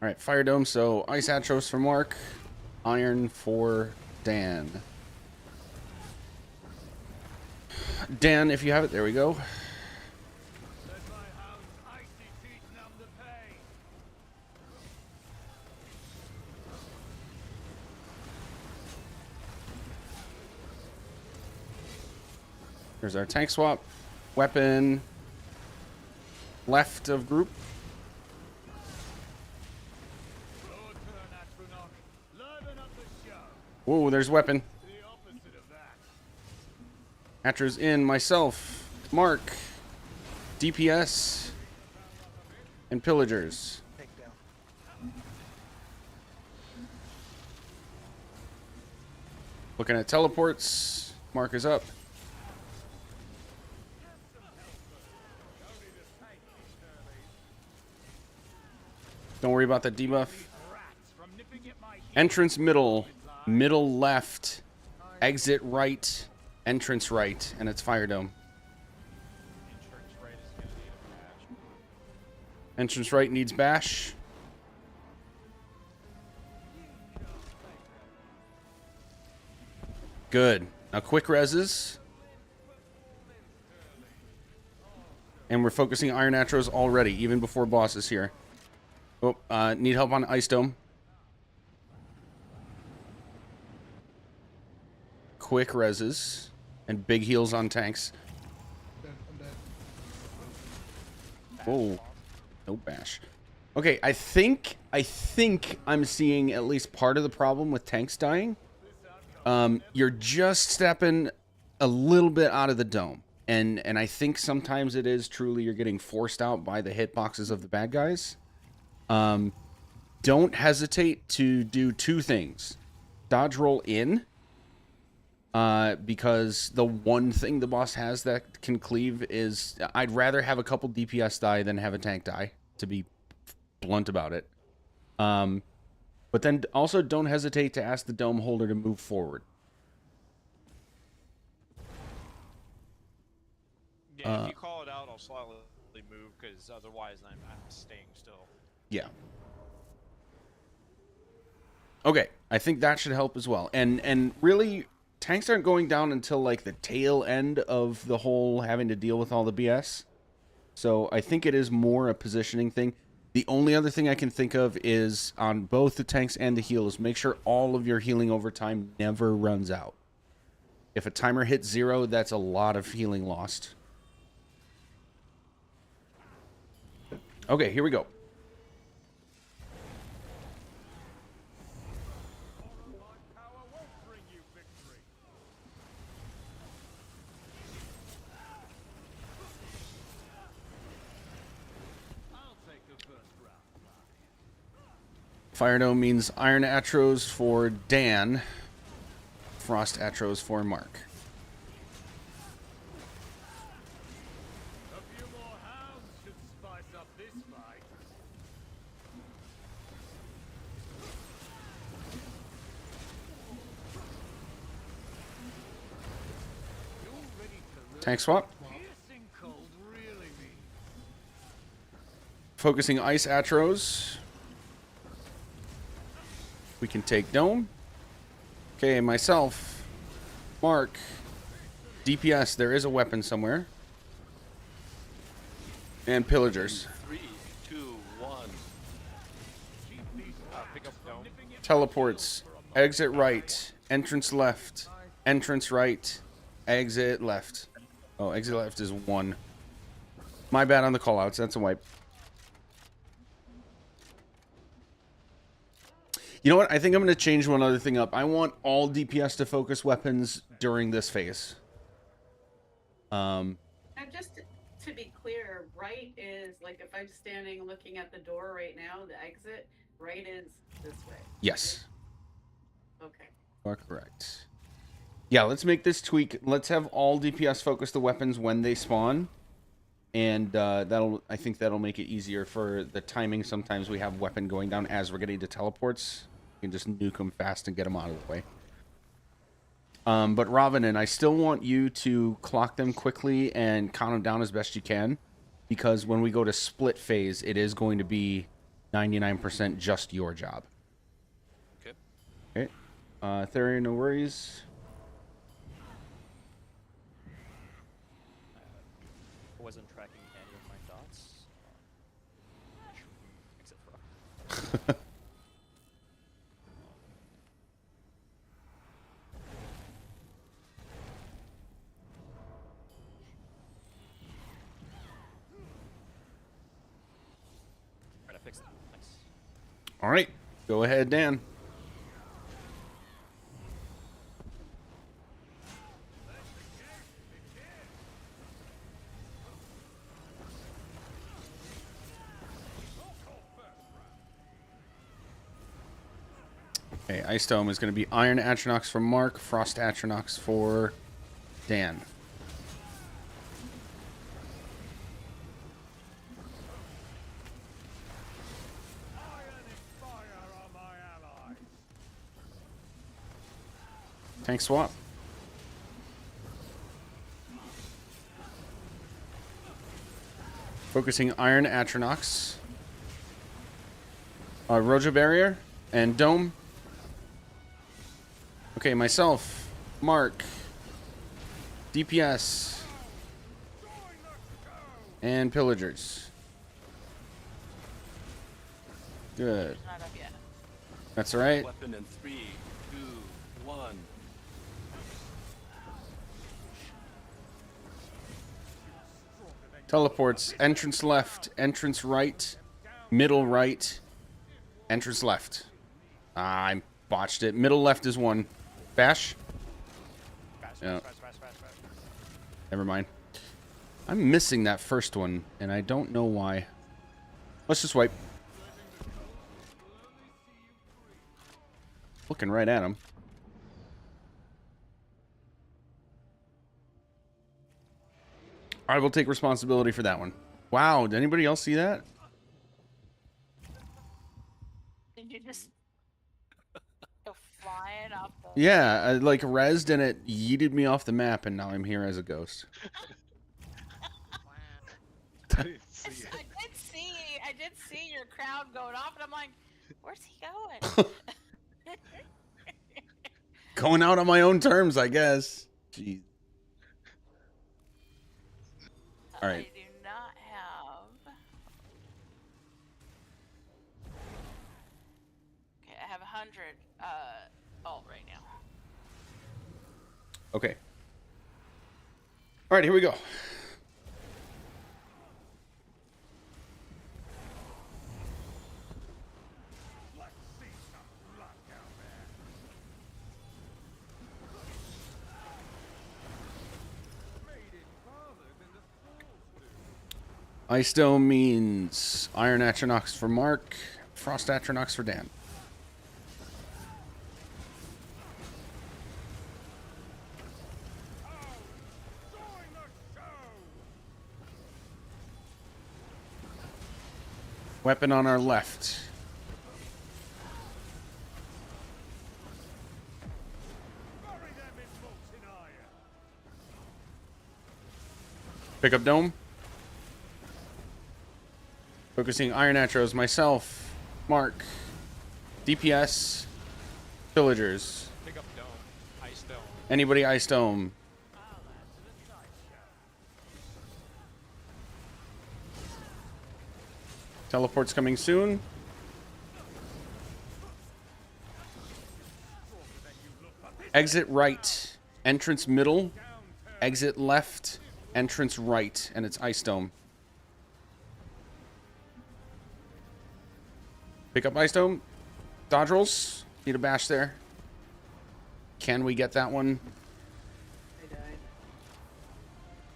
All right, Fire Dome. So Ice Atros for Mark, Iron for Dan. Dan, if you have it, there we go. Let my hound's icy teeth numb the pain. There's our tank swap. Weapon left of group. Your turn, astronaut. Liven up the show. Whoa, there's weapon. The opposite of that. Atros in, myself, Mark, DPS, and Pillagers. Take down. Looking at teleports. Mark is up. Don't worry about the debuff. Entrance middle, middle left, exit right, entrance right, and it's Fire Dome. Entrance right needs bash. Good. Now quick reses. And we're focusing Iron Atros already, even before boss is here. Oh, need help on Ice Dome. Quick reses. And big heals on tanks. Whoa. No bash. Okay, I think I'm seeing at least part of the problem with tanks dying. You're just stepping a little bit out of the dome. And I think sometimes it is truly you're getting forced out by the hitboxes of the bad guys. Don't hesitate to do two things. Dodge roll in. Because the one thing the boss has that can cleave is... I'd rather have a couple DPS die than have a tank die, to be blunt about it. But then also don't hesitate to ask the dome holder to move forward. Yeah, if you call it out, I'll slightly move, because otherwise I'm staying still. Yeah. Okay, I think that should help as well. And really, tanks aren't going down until like the tail end of the whole having to deal with all the BS. So I think it is more a positioning thing. The only other thing I can think of is on both the tanks and the heals, make sure all of your healing over time never runs out. If a timer hits 0, that's a lot of healing lost. Okay, here we go. Fire Dome means Iron Atros for Dan. Frost Atros for Mark. A few more hounds should spice up this fight. Tank swap. Piercing cold really means. Focusing Ice Atros. We can take Dome. Okay, myself, Mark, DPS, there is a weapon somewhere. And Pillagers. 3, 2, 1. Pick up dome. Teleports. Exit right. Entrance left. Entrance right. Exit left. Oh, exit left is 1. My bad on the callouts. That's a wipe. You know what? I think I'm going to change one other thing up. I want all DPS to focus weapons during this phase. And just to be clear, right is, like, if I'm standing looking at the door right now, the exit, right is this way. Yes. Okay. You are correct. Yeah, let's make this tweak. Let's have all DPS focus the weapons when they spawn. And I think that'll make it easier for the timing. Sometimes we have weapon going down as we're getting to teleports. You can just nuke them fast and get them out of the way. But Ravinen, I still want you to clock them quickly and count them down as best you can. Because when we go to split phase, it is going to be 99% just your job. Okay. Okay. Theria, no worries. I wasn't tracking any of my dots. Except for Alright, I fixed that. Nice. All right. Go ahead, Dan. Okay, Ice Dome is going to be Iron Atronachs for Mark, Frost Atronachs for Dan. Tank swap. Focusing Iron Atronachs. Rojo Barrier and Dome. Okay, myself, Mark, DPS, and Pillagers. Good. Not up yet. That's all right. Weapon in 3, 2, 1. Teleports. Entrance left. Entrance right. Middle right. Entrance left. I botched it. Middle left is one. Bash? Yeah. Never mind. I'm missing that first one, and I don't know why. Let's just wipe. Looking right at him. I will take responsibility for that one. Wow, did anybody else see that? Did you just go flying off the... Yeah, I like rezzed and it yeeted me off the map, and now I'm here as a ghost. I didn't see it. I did see your crowd going off, and I'm like, where's he going? Going out on my own terms, I guess. Jeez. All right. I do not have... Okay, I have 100 alt right now. Okay. All right, here we go. Ice Dome means Iron Atronachs for Mark, Frost Atronachs for Dan. Weapon on our left. Pick up Dome. Focusing Iron Atros, myself, Mark, DPS, Pillagers. Pick up Dome. Ice Dome. Anybody Ice Dome. Teleport's coming soon. Exit right, entrance middle, exit left, entrance right, and it's Ice Dome. Pick up Ice Dome. Dodge rolls. Need a bash there. Can we get that one? I died.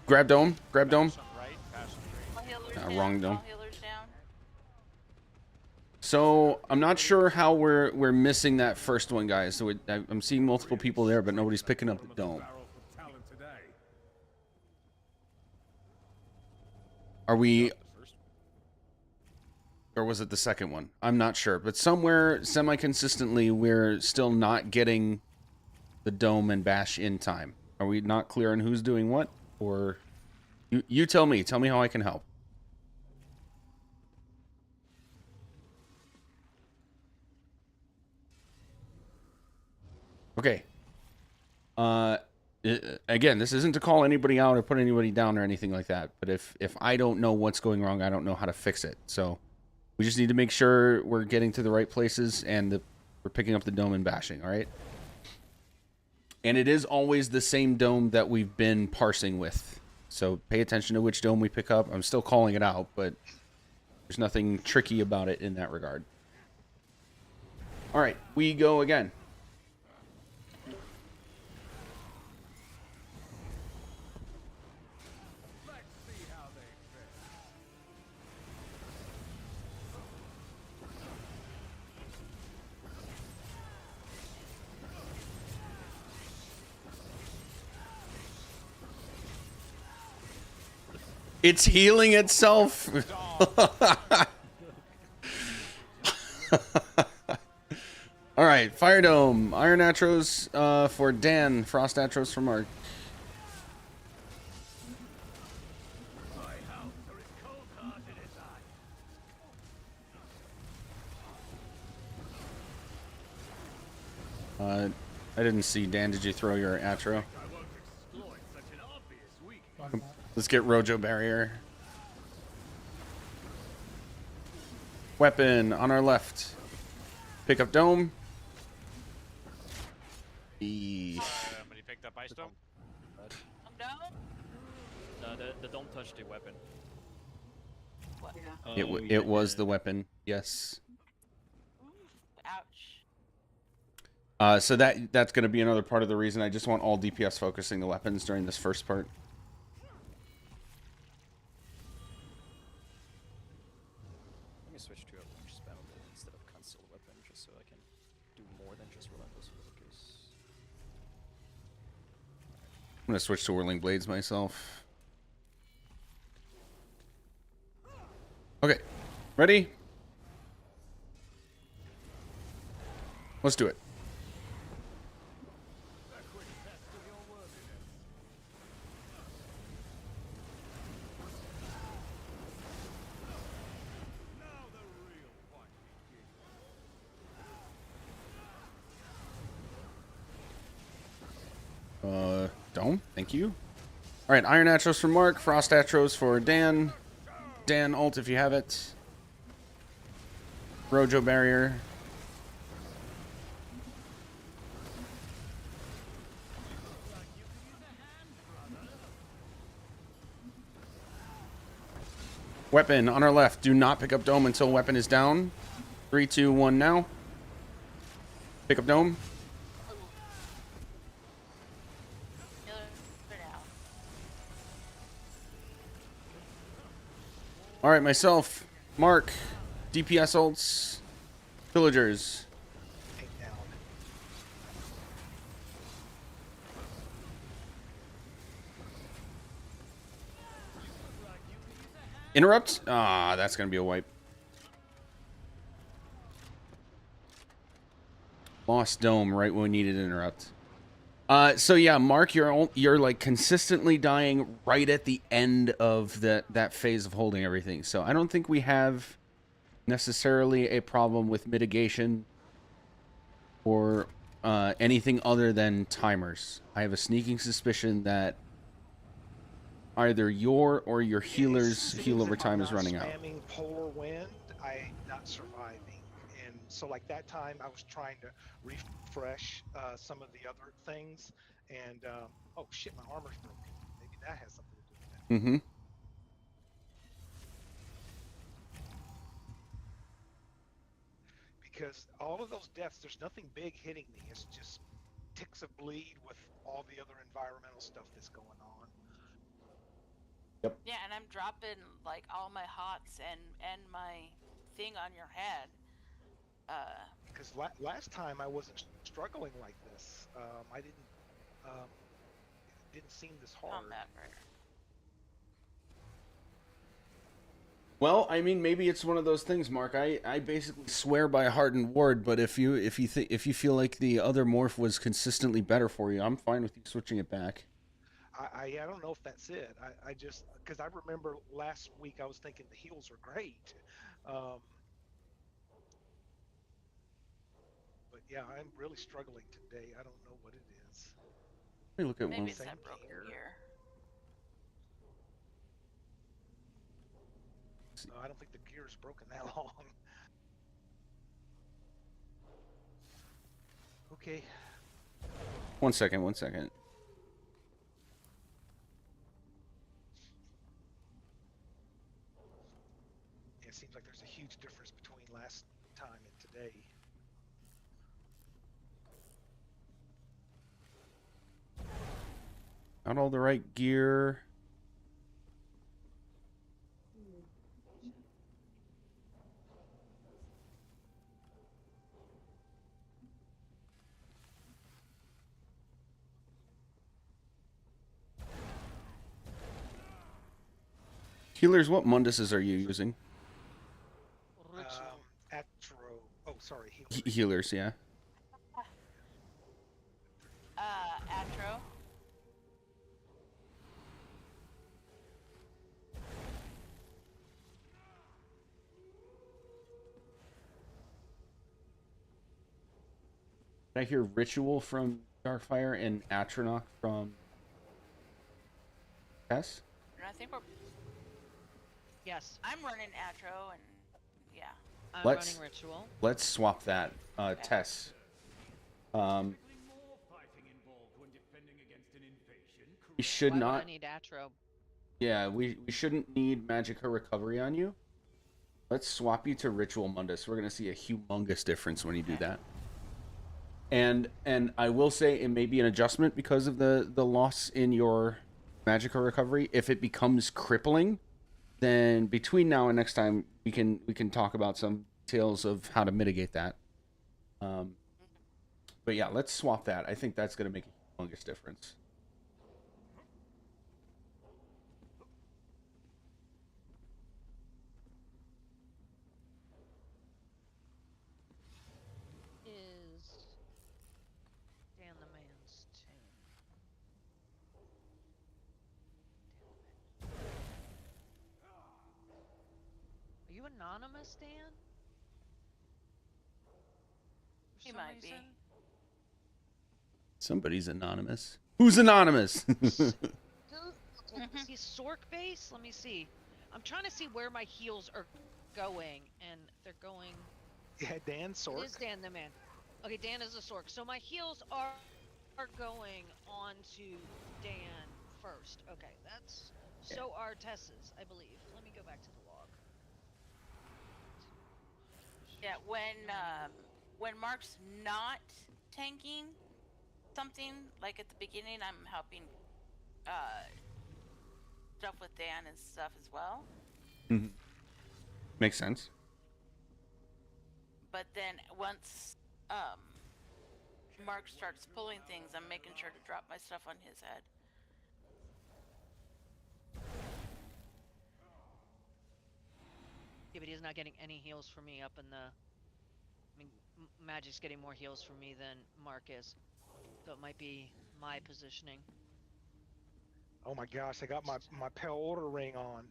Grab Dome. Grab Dome. All healers Ah, down, wrong Dome. all healers down. So I'm not sure how we're missing that first one, guys. So I'm seeing multiple people there, but nobody's picking up the Dome. Are we? Or was it the second one? I'm not sure. But somewhere semi-consistently, we're still not getting the Dome and Bash in time. Are we not clear on who's doing what? Or you tell me. Tell me how I can help. Okay. Again, this isn't to call anybody out or put anybody down or anything like that. But if I don't know what's going wrong, I don't know how to fix it. So we just need to make sure we're getting to the right places and we're picking up the dome and bashing. All right. And it is always the same dome that we've been parsing with. So pay attention to which dome we pick up. I'm still calling it out, but there's nothing tricky about it in that regard. All right, we go again. It's healing itself. All right, Fire Dome, Iron Atros for Dan, Frost Atros for Mark. I didn't see, Dan. Did you throw your Atro? Let's get Rojo Barrier. Weapon on our left. Pick up Dome. Somebody picked up Ice Dome? No? The dome touched the weapon. What? It was the weapon. Yes. Ouch. So that's going to be another part of the reason I just want all DPS focusing the weapons during this first part. Let me switch to a range spammable instead of concealed weapon, just so I can do more than just relentless focus. I'm going to switch to Whirling Blades myself. Okay. Ready? Let's do it. Dome, thank you. All right, Iron Atros for Mark, Frost Atros for Dan. Dan, ult if you have it. Rojo Barrier. Weapon on our left. Do not pick up Dome until weapon is down. 3, 2, 1 now. Pick up Dome. All right, myself, Mark, DPS ults, villagers. Interrupt? Ah, that's gonna be a wipe. Lost Dome right when we needed interrupt. So yeah, Mark, you're like consistently dying right at the end of that phase of holding everything. So I don't think we have necessarily a problem with mitigation or anything other than timers. I have a sneaking suspicion that either your or your healer's heal over time is running out. Spamming polar wind, I'm not surviving. And so like that time I was trying to refresh some of the other things, and oh shit, my armor's broken. Maybe that has something to do with that. Mm-hmm. Because all of those deaths, there's nothing big hitting me. It's just ticks of bleed with all the other environmental stuff that's going on. Yep. Yeah, and I'm dropping like all my hots and my thing on your head. Because last time I wasn't struggling like this. I didn't. It didn't seem this hard. Well, I mean, maybe it's one of those things, Mark. I basically swear by Hardened Ward, but if you feel like the other morph was consistently better for you, I'm fine with you switching it back. I don't know if that's it. I just because I remember last week I was thinking the heals are great. But yeah, I'm really struggling today. I don't know Let me look at Maybe one. it's that broken gear. No, I don't think the gear's broken that long. Okay. 1 second, 1 second. It seems like there's a huge difference between last time and today. Got all the right gear. Healers, what Munduses are you using? Atro. Oh, sorry. Healers, yeah. Atro. Did I hear Ritual from Darkfire and Atronach from Tess? And I think we're. Yes. I'm running Atro, and yeah. I'm Let's- running Ritual. Let's swap that. Tess. We should Why would not. I need Atro? Yeah, we shouldn't need Magicka Recovery on you. Let's swap you to Ritual Mundus. We're gonna see a humongous difference when you do that. And I will say it may be an adjustment because of the loss in your Magicka Recovery. If it becomes crippling, then between now and next time we can talk about some details of how to mitigate that. But yeah, let's swap that. I think that's gonna make a humongous difference. Is Dan the Man's tune? Are you anonymous, Dan? For He some might be. reason? Somebody's anonymous. Who's anonymous? Is he Sork base? Let me see. I'm trying to see where my heals are going, and they're going. Yeah, Dan Sork. It is Dan the Man. Okay, Dan is a Sork. So my heals are going on to Dan first. Okay, that's so are Tess's, I believe. Let me go back to the log. Yeah, when Mark's not tanking something, like at the beginning, I'm helping stuff with Dan and stuff as well. Mm-hmm. Makes sense. But then once Mark starts pulling things, I'm making sure to drop my stuff on his head. Yeah, but he's not getting any heals from me up in the. I mean, Magic's getting more heals from me than Mark is, so it might be my positioning. Oh my gosh, I got my Pale Order ring on.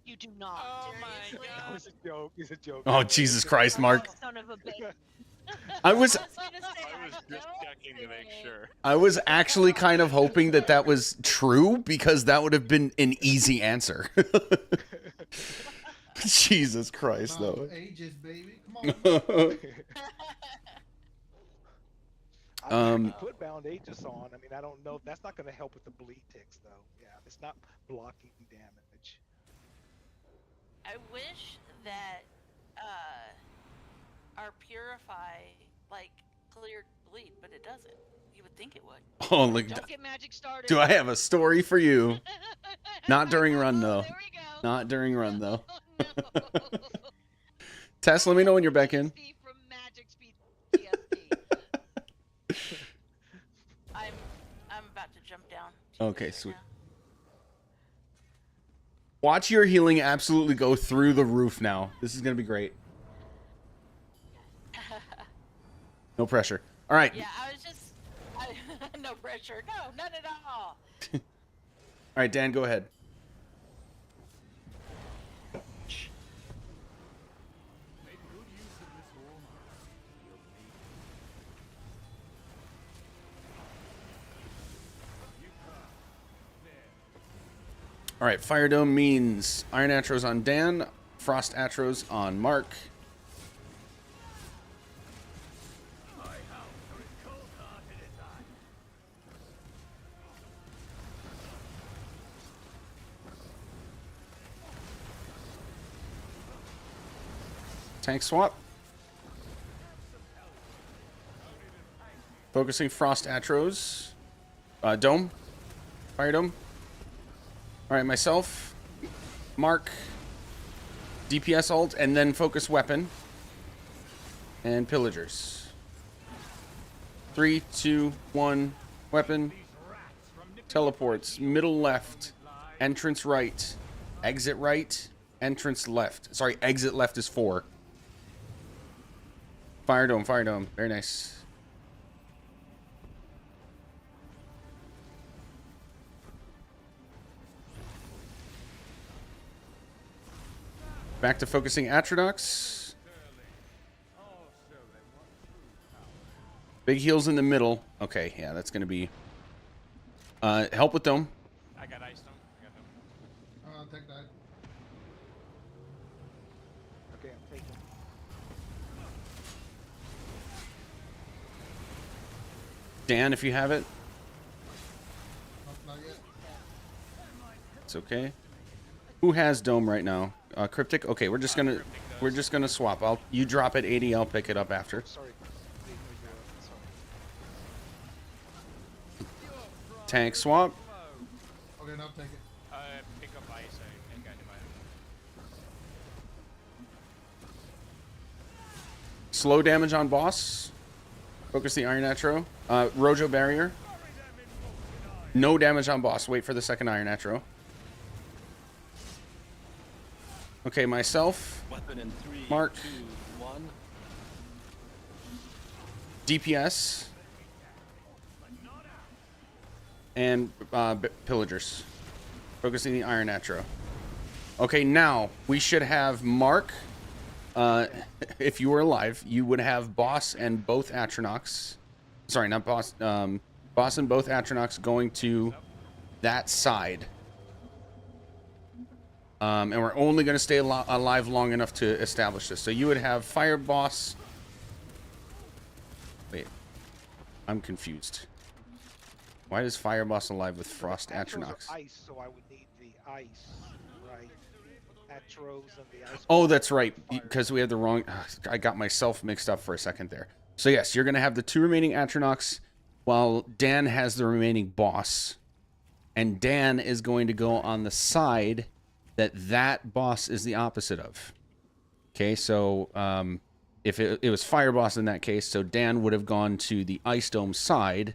You do not. Oh my No, god. it's a joke. It's a joke. Oh, Jesus Christ, Mark. Oh, son of a bitch. I was I was just checking to make sure. I was actually kind of hoping that that was true because that would have been an easy answer. Jesus Christ, though. Ages, baby. Come on. I put Bound Aegis on. I mean, I don't know. That's not going to help with the bleed ticks, though. Yeah, it's not blocking damage. I wish that our Purify like cleared bleed, but it doesn't. You would think it would. Oh, like, Don't get Magic started. do I have a story for you? Not during run, though. There we go. Not during run, though. Oh, no. Tess, let me know when you're back in. PSP from Magic Speed PSP. I'm about to jump down. Okay, right sweet. now. Watch your healing absolutely go through the roof now. This is going to be great. No pressure. All right. Yeah, I was just no pressure. No, none at all. All right, Dan, go ahead. Make good use of this warm earth. You'll need All right, Fire Dome means Iron Atros on Dan, Frost Atros on Mark. Tank swap. Focusing Frost Atros. Dome. Fire Dome. Alright, myself. Mark. DPS ult, and then focus weapon. And pillagers. 3, 2, 1. Weapon. Teleports. Middle left. Entrance right. Exit right. Entrance left. Sorry, exit left is 4. Fire Dome, Fire Dome. Very nice. Back to focusing Atrodox. Big heals in the middle. Okay, yeah, that's going to be... help with Dome. I got ice dome. I got dome. Take that. Okay, I'm taking. Dan, if you have it. Not yet. It's okay. Who has Dome right now? Cryptic? Okay, we're just gonna swap. You drop it 80, I'll pick it up after. Sorry. Tank swap. Okay, now take it. Pick up ice. I think I do Slow damage on boss. Focus the Iron Atro. Rojo barrier. No damage on boss. Wait for the second Iron Atro. Okay, myself. Weapon in 3, Mark. 2, 1. DPS. And pillagers. Focusing the Iron Atro. Okay, now we should have Mark. If you were alive, you would have boss and both Atronox. Sorry, not boss. Boss and both Atronox going to that side. And we're only going to stay alive long enough to establish this. So you would have Fire Boss. Wait. I'm confused. Why is Fire Boss alive with Frost Atronox? Ice, so I would need the ice, right? Atros and the ice. Oh, that's right. Because we had the wrong... I got myself mixed up for a second there. So yes, you're going to have the 2 remaining Atronox while Dan has the remaining boss. And Dan is going to go on the side that boss is the opposite of. Okay, so if it was Fire Boss in that case, so Dan would have gone to the Ice Dome side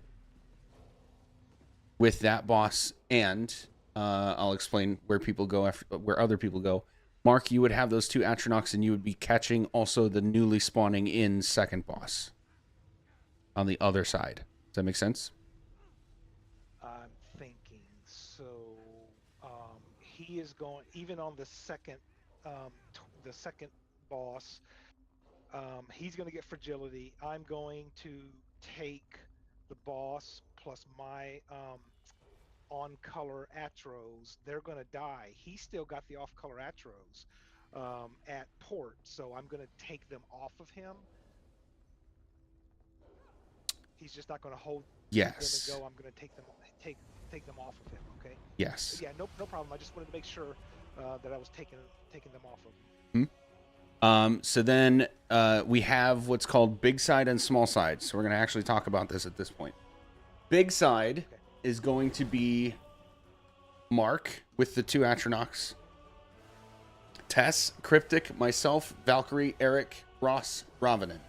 with that boss, and I'll explain where people go where other people go. Mark, you would have those 2 Atronox, and you would be catching also the newly spawning in second boss on the other side. Does that make sense? I'm thinking so. He is going even on the second boss. He's going to get fragility. I'm going to take the boss plus my on-color Atros. They're going to die. He's still got the off-color Atros at port, so I'm going to take them off of him. He's just not going to hold Yes. them and go. I'm going to take them off of him. Okay. Yes. Yeah. No problem. I just wanted to make sure that I was taking them off of him. So then we have what's called big side and small side. So we're going to actually talk about this at this point. Big side is going to be Mark with the 2 Atronox. Tess, Cryptic, myself, Valkyrie, Eric, Ross, Ravanen.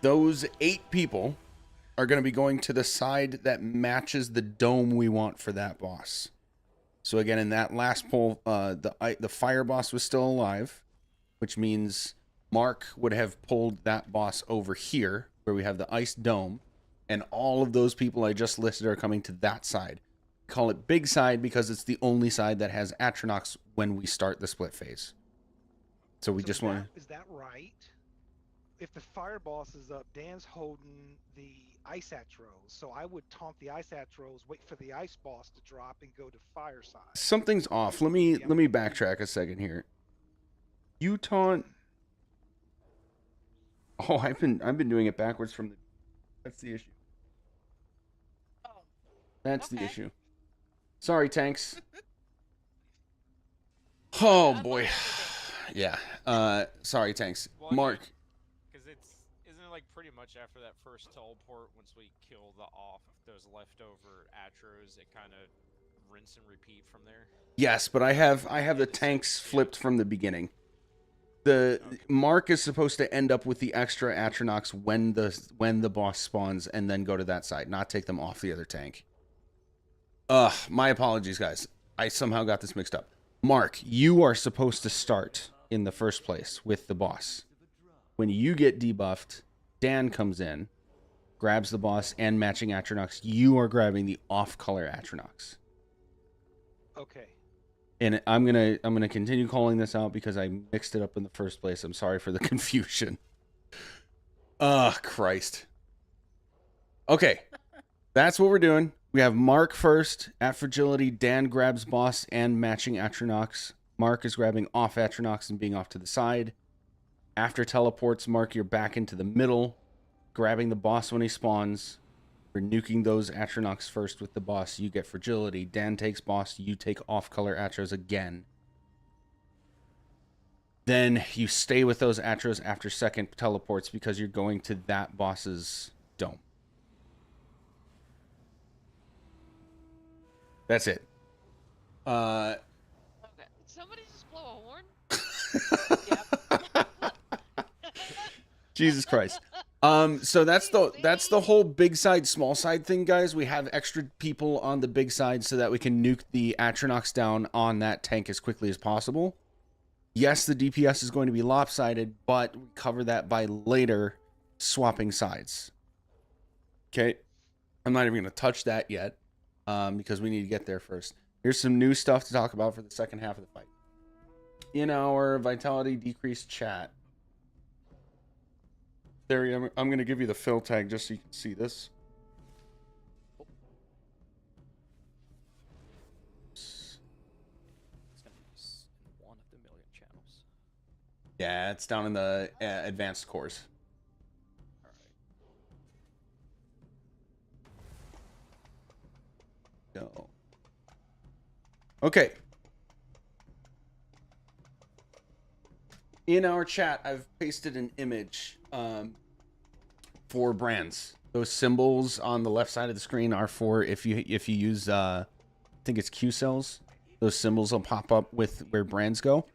Those 8 people are going to be going to the side that matches the dome we want for that boss. So again, in that last poll, the Fire Boss was still alive, which means Mark would have pulled that boss over here where we have the Ice Dome, and all of those people I just listed are coming to that side. Call it big side because it's the only side that has Atronox when we start the split phase. So we just want to... Is that right? if the fire boss is up, Dan's holding the ice atros. So I would taunt the ice atros, wait for the ice boss to drop, and go to fire side. Something's off. Let me backtrack a second here. You taunt. Oh, I've been doing it backwards from the. That's the issue. Oh. That's the Okay. issue. Sorry, tanks. Oh boy. Yeah. Sorry, tanks. Well, Mark. Because isn't it like pretty much after that first teleport, once we kill those leftover Atros, it kind of rinse and repeat from there? Yes, but I have the tanks flipped from the beginning. The Mark is supposed to end up with the extra Atronachs when the boss spawns, and then go to that side, not take them off the other tank. My apologies, guys. I somehow got this mixed up. Mark, you are supposed to start in the first place with the boss. When you get debuffed, Dan comes in, grabs the boss and matching Atronachs. You are grabbing the off-color Atronachs. Okay. And I'm gonna continue calling this out because I mixed it up in the first place. I'm sorry for the confusion. Christ. Okay, that's what we're doing. We have Mark first at fragility. Dan grabs boss and matching Atronachs. Mark is grabbing off Atronachs and being off to the side. After teleports, Mark, you're back into the middle, grabbing the boss when he spawns. We're nuking those Atronachs first with the boss. You get fragility. Dan takes boss. You take off-color Atros again. Then you stay with those Atros after second teleports because you're going to that boss's dome. That's it. Okay. Somebody just blow a horn? Jesus Christ. So that's the whole big side, small side thing, guys. We have extra people on the big side so that we can nuke the Atronachs down on that tank as quickly as possible. Yes, the DPS is going to be lopsided, but we cover that by later swapping sides. Okay. I'm not even going to touch that yet, because we need to get there first. Here's some new stuff to talk about for the second half of the fight. In our Vitality Decrease chat, there, I'm going to give you the fill tag just so you can see this. It's gonna be in one of the million channels. Yeah, it's down in the advanced cores. Go. Okay. In our chat, I've pasted an image for brands. Those symbols on the left side of the screen are for if you use I think it's Q cells. Those symbols will pop up with where brands go.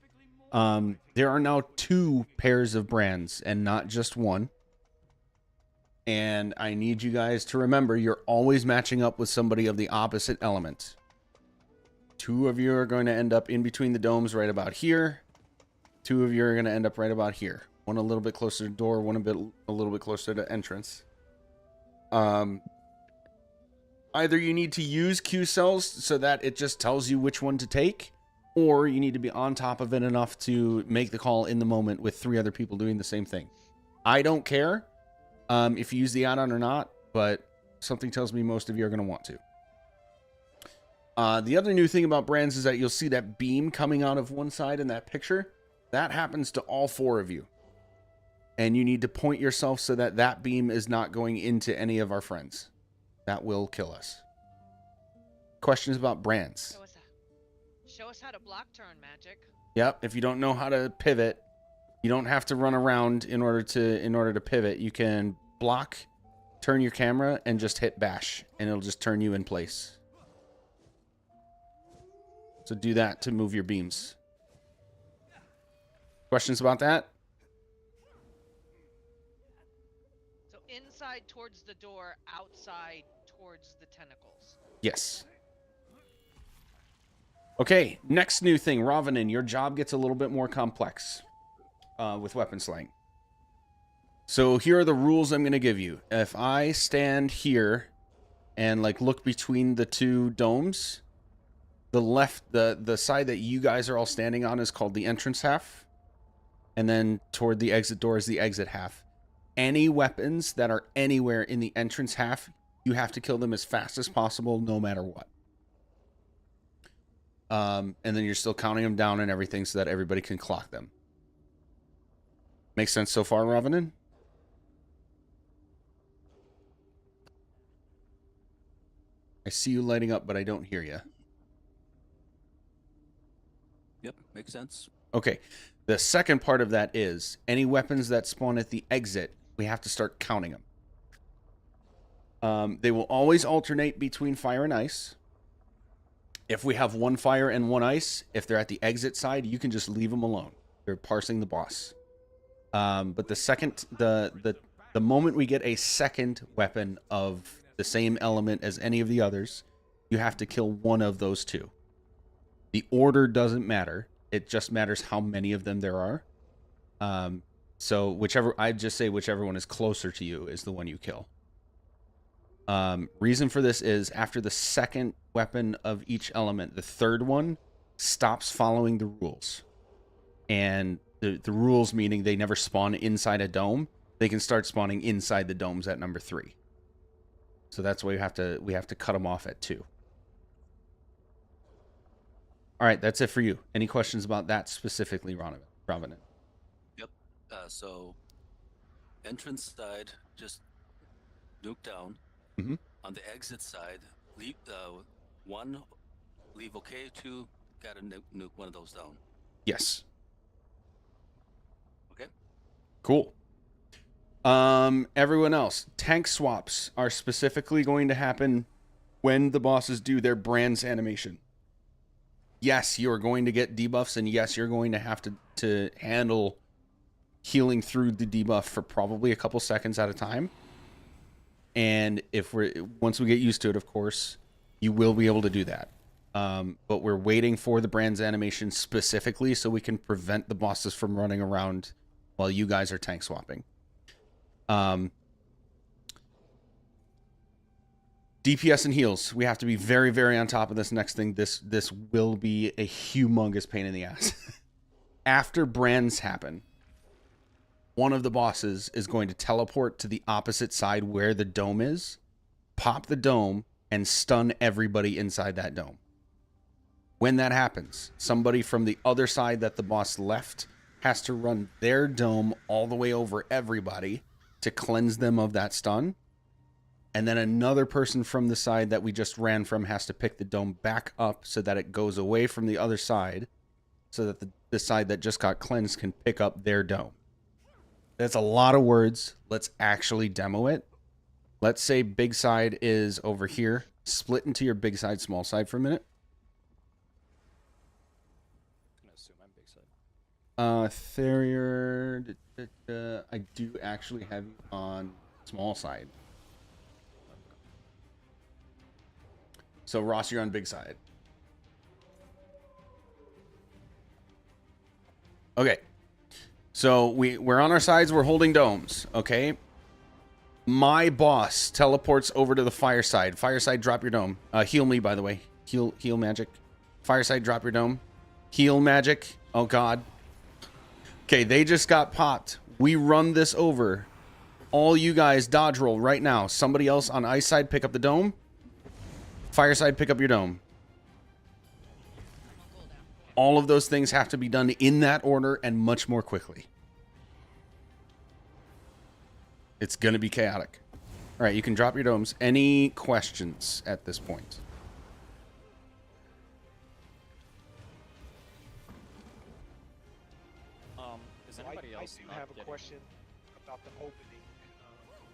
There are now 2 pairs of brands and not just one. And I need you guys to remember you're always matching up with somebody of the opposite element. 2 of you are going to end up in between the domes right about here. 2 of you are going to end up right about here. One a little bit closer to door, one a little bit closer to entrance. Either you need to use Q cells so that it just tells you which one to take, or you need to be on top of it enough to make the call in the moment with 3 other people doing the same thing. I don't care if you use the add-on or not, but something tells me most of you are going to want to. The other new thing about brands is that you'll see that beam coming out of one side in that picture. That happens to all 4 of you. And you need to point yourself so that that beam is not going into any of our friends. That will kill us. Questions about brands? Show us how to block turn, Magic. Yep, if you don't know how to pivot, you don't have to run around in order to pivot. You can block, turn your camera, and just hit bash, and it'll just turn you in place. So do that to move your beams. Questions about that? So inside towards the door, outside towards the tentacles. Yes. Okay, next new thing. Ravanin, your job gets a little bit more complex with weapon slaying. So here are the rules I'm going to give you. If I stand here and like look between the 2 domes, the side that you guys are all standing on is called the entrance half. And then toward the exit door is the exit half. any weapons that are anywhere in the entrance half, you have to kill them as fast as possible, no matter what. And then you're still counting them down and everything so that everybody can clock them. Makes sense so far, Ravenin? I see you lighting up, but I don't hear you. Yep, makes sense. Okay. The second part of that is any weapons that spawn at the exit, we have to start counting them. They will always alternate between fire and ice. If we have one fire and one ice, if they're at the exit side, you can just leave them alone. They're parsing the boss. But the second, the moment we get a second weapon of the same element as any of the others, you have to kill one of those two. The order doesn't matter. It just matters how many of them there are. So I'd just say whichever one is closer to you is the one you kill. Reason for this is after the second weapon of each element, the third one stops following the rules. And the rules meaning they never spawn inside a dome. They can start spawning inside the domes at number 3. So that's why we have to cut them off at 2. All right, that's it for you. Any questions about that specifically, Ravenin? Yep. So, entrance side, just nuke down. Mm-hmm. On the exit side, leave 1, leave okay. 2, gotta nuke one of those down. Yes. Okay. Cool. Everyone else, tank swaps are specifically going to happen when the bosses do their brands animation. Yes, you're going to get debuffs, and yes, you're going to have to handle healing through the debuff for probably a couple seconds at a time. And once we get used to it, of course, you will be able to do that. But we're waiting for the brands animation specifically so we can prevent the bosses from running around while you guys are tank swapping. DPS and heals. We have to be very, very on top of this next thing. This will be a humongous pain in the ass. After brands happen, one of the bosses is going to teleport to the opposite side where the dome is, pop the dome, and stun everybody inside that dome. When that happens, somebody from the other side that the boss left has to run their dome all the way over everybody to cleanse them of that stun. And then another person from the side that we just ran from has to pick the dome back up so that it goes away from the other side so that the side that just got cleansed can pick up their dome. That's a lot of words. Let's actually demo it. Let's say big side is over here. Split into your big side, small side for a minute. I'm gonna assume I'm big side. Therier, I do actually have you on small side. So Ross, you're on big side. Okay. So we're on our sides, we're holding domes, okay? My boss teleports over to the fireside. Fireside, drop your dome. Heal me, by the way. Heal magic. Fireside, drop your dome. Heal magic. Oh, God. Okay, they just got popped. We run this over. All you guys dodge roll right now. Somebody else on ice side, pick up the dome. Fireside, pick up your dome. All of those things have to be done in that order and much more quickly. It's going to be chaotic. All right, you can drop your domes. Any questions at this point? Is anybody else I not have a getting... question about the opening,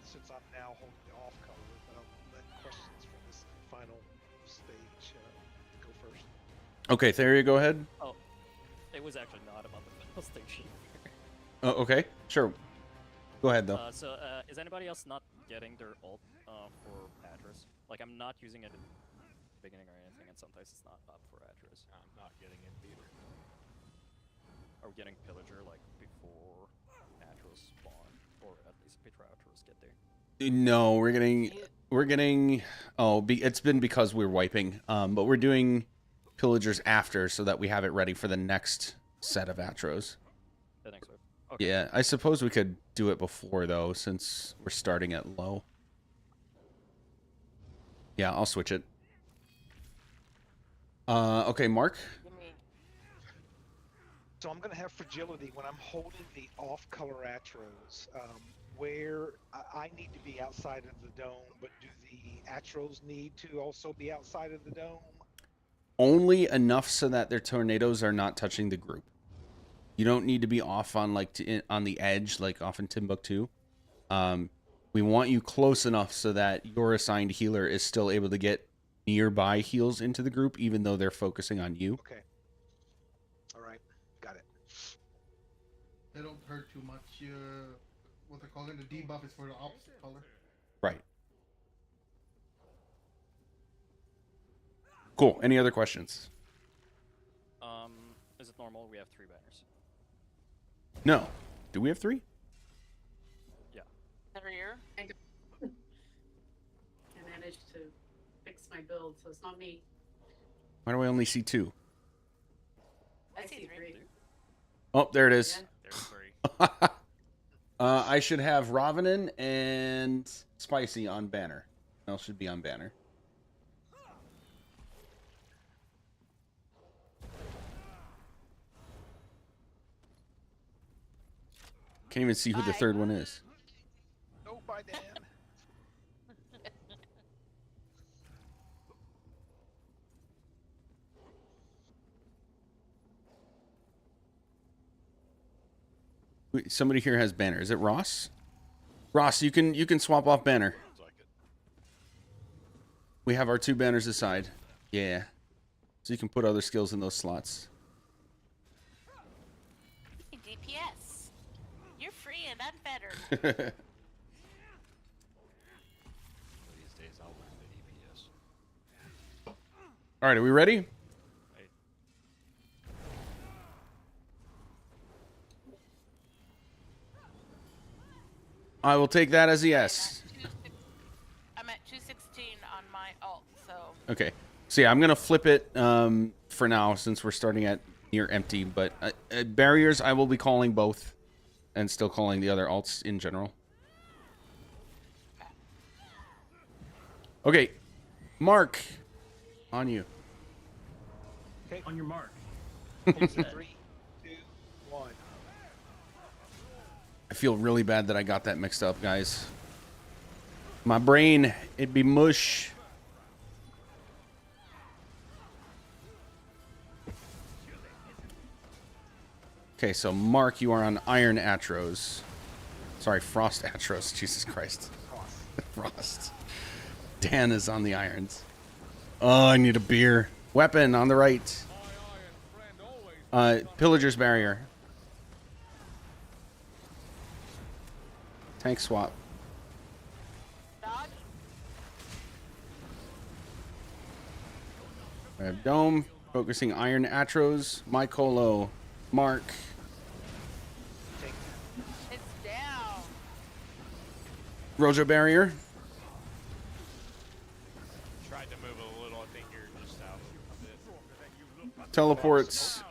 since I'm now holding the off color, but I'll let questions from this final stage go first. Okay, Theria, go ahead. Oh, it was actually not about the final station. Oh, okay, sure. Go ahead, though. Is anybody else not getting their ult for Atris? Like, I'm not using it in the beginning or anything, and sometimes it's not up for Atris. I'm not getting it either. Are we getting Pillager, like, before Atros spawn? Or at least before Atros get there? No, we're getting. Oh, it's been because we're wiping. But we're doing pillagers after so that we have it ready for the next set of Atros. The next wave. Yeah, I suppose we could do it before, though, since we're starting at low. Yeah, I'll switch it. Okay, Mark? So I'm going to have fragility when I'm holding the off-color Atros, where I need to be outside of the dome, but do the Atros need to also be outside of the dome? Only enough so that their tornadoes are not touching the group. You don't need to be off on like on the edge, like off in Timbuktu. We want you close enough so that your assigned healer is still able to get nearby heals into the group, even though they're focusing on you. Okay. All right. Got it. They don't hurt too much. What they're calling the debuff is for the opposite color. Right. Cool. Any other questions? Is it normal? We have 3 banners. No. Do we have 3? Yeah. Every year? I managed to fix my build, so it's not me. Why do I only see 2? I see 3. Oh, there it is. There's 3. I should have Ravinen and Spicy on banner. Else should be on banner. Can't even see who the third one is. Oh, bye, Dan. Wait, somebody here has banner. Is it Ross? Ross, you can swap off banner. We have our 2 banners aside. Yeah. So you can put other skills in those slots. DPS. You're free and unfettered. These days I'll learn the DPS. All right, are we ready? I will take that as a yes. I'm at 216 on my alt, so. Okay. So yeah, I'm going to flip it for now since we're starting at near empty. But barriers, I will be calling both and still calling the other alts in general. Okay. Mark, on you. Okay. On your mark. 3, 2, 1. I feel really bad that I got that mixed up, guys. My brain, it'd be mush. Okay, so Mark, you are on Iron Atros. Sorry, Frost Atros. Jesus Christ. Frost. Dan is on the Irons. Oh, I need a beer. Weapon on the right. Pillager's Barrier. Tank swap. Dodge. I have Dome. Focusing Iron Atros. Mycolo. Mark. It's down. Rojo Barrier. Tried to move a little. I think you're just out a bit. Teleports.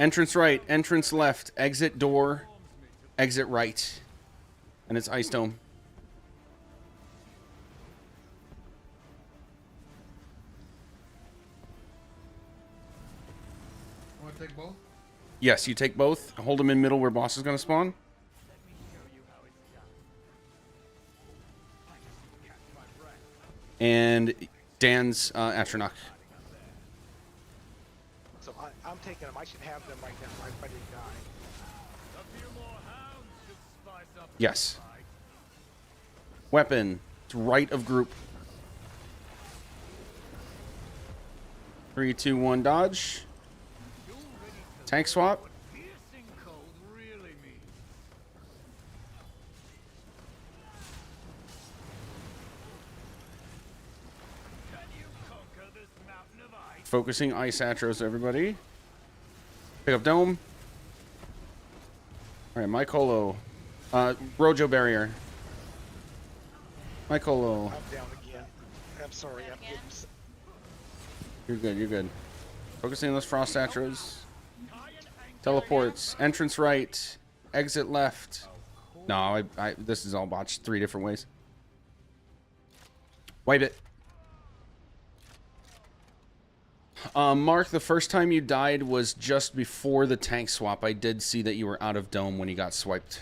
Entrance right. Entrance left. Exit door. Exit right. And it's Ice Dome. Want to take both? Yes, you take both. Hold them in middle where boss is going to spawn. And Dan's Atronach. So I'm taking them. I should have them right now. If I didn't die. Yes. Weapon. It's right of group. 3, 2, 1, dodge. Tank swap. Focusing Ice Atros, everybody. Pick up Dome. Alright, Mycolo. Rojo Barrier. Mycolo. I'm down again. I'm sorry. I'm getting... You're good, you're good. Focusing on those Frost Atros. Teleports. Entrance right. exit left. No, I this is all botched 3 different ways. Wipe it. Mark, the first time you died was just before the tank swap. I did see that you were out of dome when you got swiped.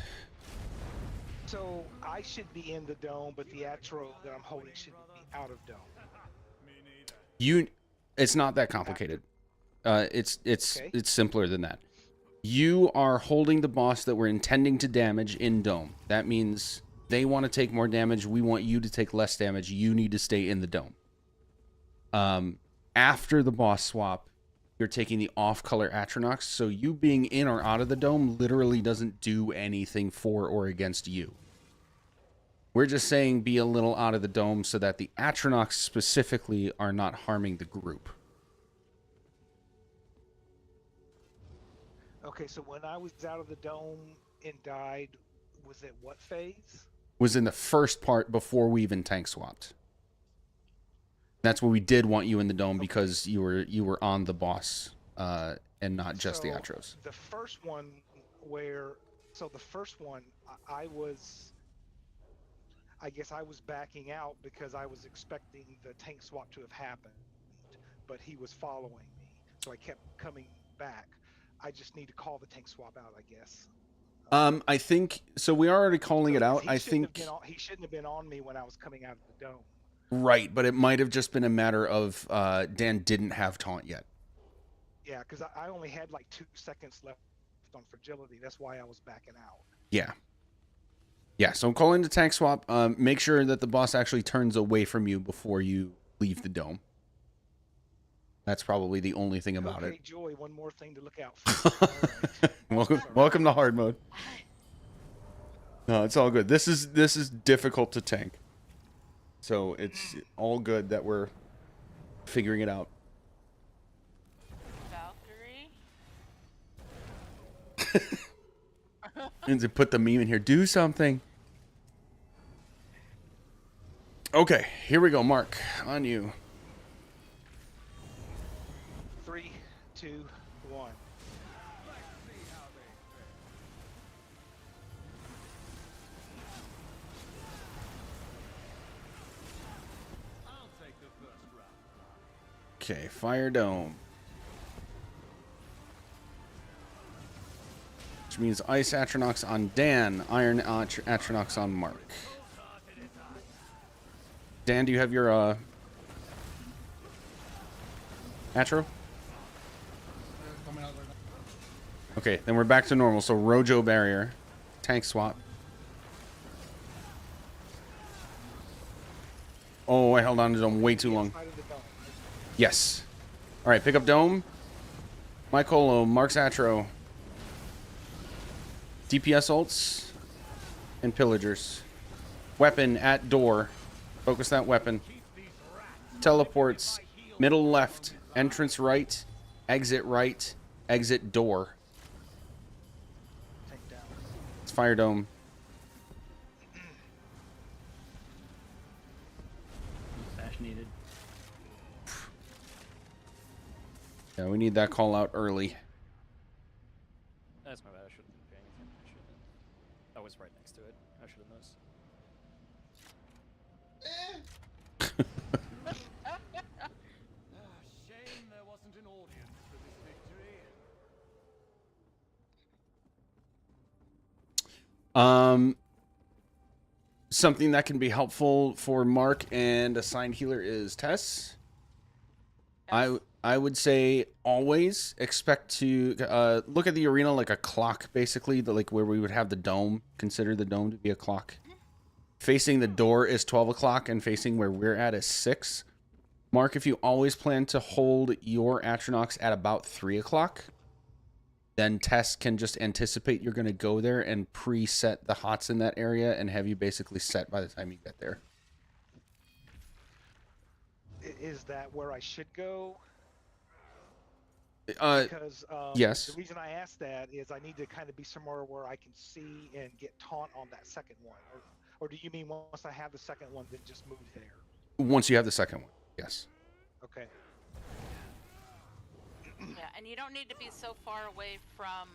So I should be in the dome, but the Atro that I'm holding should be out of dome. It's not that complicated. It's Okay. simpler than that. You are holding the boss that we're intending to damage in dome. That means they want to take more damage. We want you to take less damage. You need to stay in the dome. After the boss swap, you're taking the off-color Atronachs, so you being in or out of the dome literally doesn't do anything for or against you. We're just saying be a little out of the dome so that the Atronachs specifically are not harming the group. Okay, so when I was out of the dome and died, was it what phase? Was in the first part before we even tank swapped. That's where we did want you in the dome because you were on the boss and not just the Atros. The first one I guess I was backing out because I was expecting the tank swap to have happened, but he was following me, so I kept coming back. I just need to call the tank swap out, I guess. I think so. We are already calling it out. I think he shouldn't have been on me when I was coming out of the dome. right, but it might have just been a matter of Dan didn't have taunt yet. Yeah, because I only had like 2 seconds left on fragility. That's why I was backing out. Yeah. Yeah, so I'm calling the tank swap. Make sure that the boss actually turns away from you before you leave the dome. That's probably the only thing about okay, it. Joy, one more thing to look out for. Welcome to hard mode. No, it's all good. This is difficult to tank. So it's all good that we're figuring it out. Valkyrie? And to put the meme in here, do something. Okay, here we go, Mark. On you. 3, 2, 1. Okay, fire dome. Which means ice Atronachs on Dan, iron Atronachs on Mark. Dan, do you have your Atro? Okay, then we're back to normal. So Rojo barrier, tank swap. Oh, I held on to dome way too long. Yes. All right, pick up dome. Mycolo, Mark's Atro. DPS ults and pillagers. Weapon at door. Focus that weapon. Teleports. Middle left. Entrance right. Exit door. It's fire dome. Bash needed. Yeah, we need that call out early. That's my bad. I shouldn't be paying anything. I shouldn't. I was right next to it. I should have noticed. Shame there wasn't an audience for this victory. Something that can be helpful for Mark and assigned healer is Tess. I would say always expect to look at the arena like a clock, basically, like where we would have the dome. Consider the dome to be a clock. Facing the door is 12 o'clock, and facing where we're at is 6. Mark, if you always plan to hold your Atronachs at about 3 o'clock, then Tess can just anticipate you're going to go there and preset the hots in that area and have you basically set by the time you get there. Is that where I should go? Because yes. The reason I ask that is I need to kind of be somewhere where I can see and get taunt on that second one. Or do you mean once I have the second one, then just move there? Once you have the second one, yes. Okay. Yeah, and you don't need to be so far away from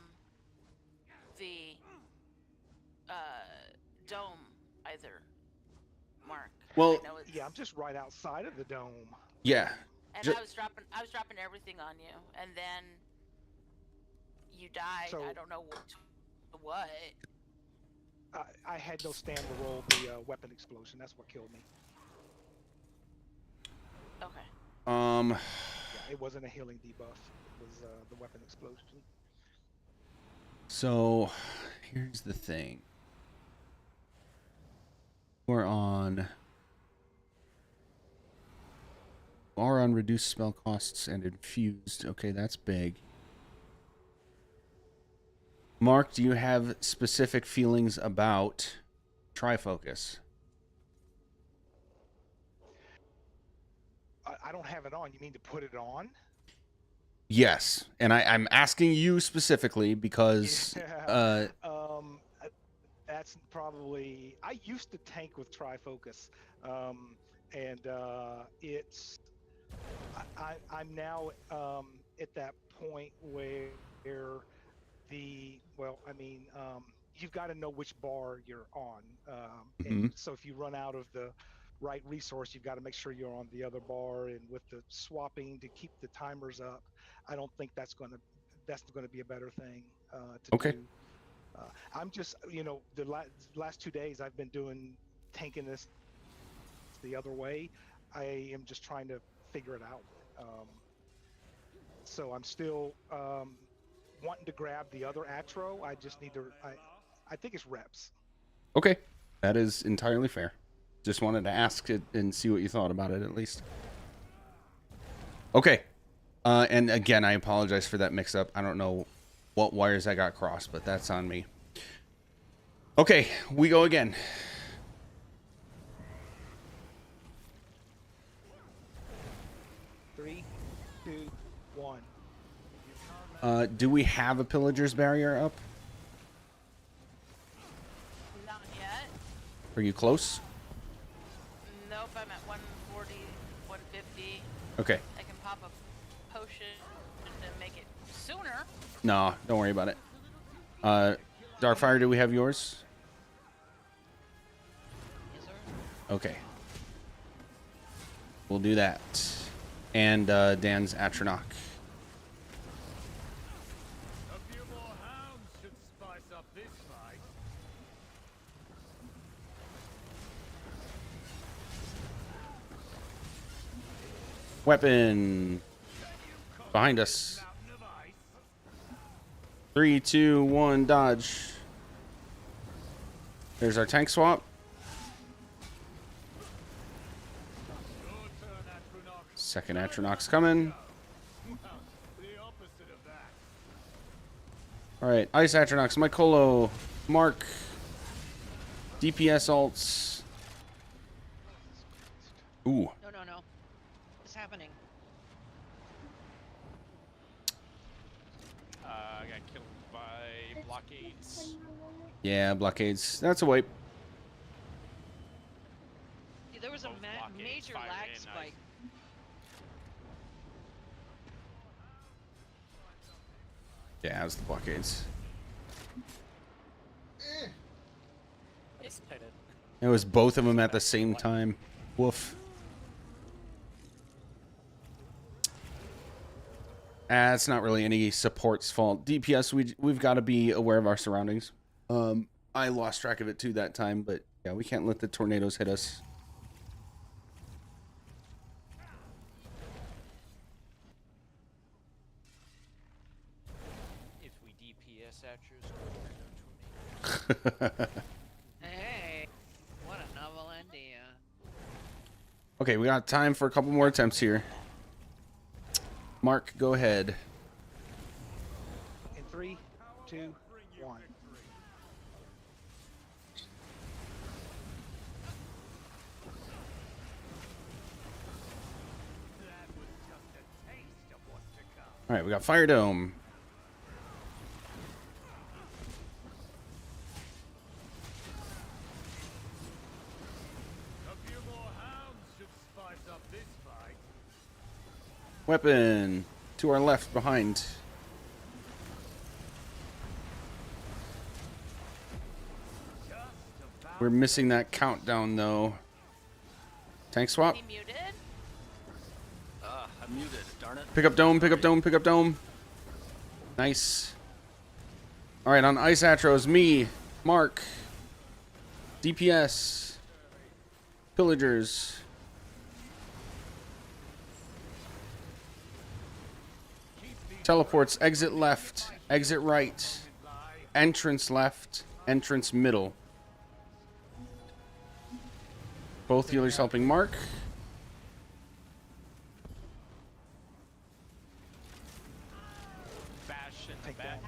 the dome either, Mark. Well, I know it's, Yeah, I'm just right outside of the dome. yeah. and Ju- I was dropping everything on you, and then you died. So I don't know what. I had no stamina to roll the weapon explosion. That's what killed me. Okay. Yeah, it wasn't a healing debuff. It was the weapon explosion. So here's the thing. We're on reduced spell costs and infused. Okay, that's big. Mark, do you have specific feelings about Trifocus? I don't have it on. You mean to put it on? Yes, and I'm asking you specifically because Yeah. That's probably. I used to tank with Trifocus, and it's. I'm now at that point where you've got to know which bar you're on, and so if you run out of the right resource, you've got to make sure you're on the other bar. And with the swapping to keep the timers up, I don't think that's going to be a better thing to Okay. do. I'm just, the last 2 days I've been tanking this the other way. I am just trying to figure it out. So I'm still wanting to grab the other Atro. I just need to. I think it's reps. Okay, that is entirely fair. Just wanted to ask it and see what you thought about it at least. Okay, and again, I apologize for that mix-up. I don't know what wires I got crossed, but that's on me. Okay, we go again. Three, two, one. Do we have a pillager's barrier up? Not yet. Are you close? Nope, I'm at 140, 150. Okay. I can pop a potion to make it sooner. No, don't worry about it. Darkfire, do we have yours? Yes, sir. Okay. We'll do that. And Dan's Atronach. A few more hounds should spice up this fight. Weapon. Behind us. 3, 2, 1, dodge. There's our tank swap. Second Atronach's coming. The opposite of that. Alright, Ice Atronachs, Mycolo, Mark, DPS alts. Ooh. No. What's happening? I got killed by blockades. Yeah, blockades. That's a wipe. See, there was a Both blockades major fired lag in, spike. Yeah, it was the blockades. Yes, I did. It was both of them at the same time. Woof. It's not really any support's fault. DPS, we've got to be aware of our surroundings. I lost track of it too that time, but yeah, we can't let the tornadoes hit us. If we DPS at your Hey, what a novel idea. Okay, we got time for a couple more attempts here. Mark, go ahead. In 3, 2, 1. All right, we got Fire Dome. A few more hounds should spice up this fight. Weapon to our left behind. We're missing that countdown though. Tank swap. He muted. I'm muted. Darn it. Pick up dome. Pick up dome. Pick up dome. Nice. All right, on Ice Atros, me, Mark, DPS, Pillagers. Teleports, exit left, exit right, entrance left, entrance middle. Both healers helping Mark. Bash in the back.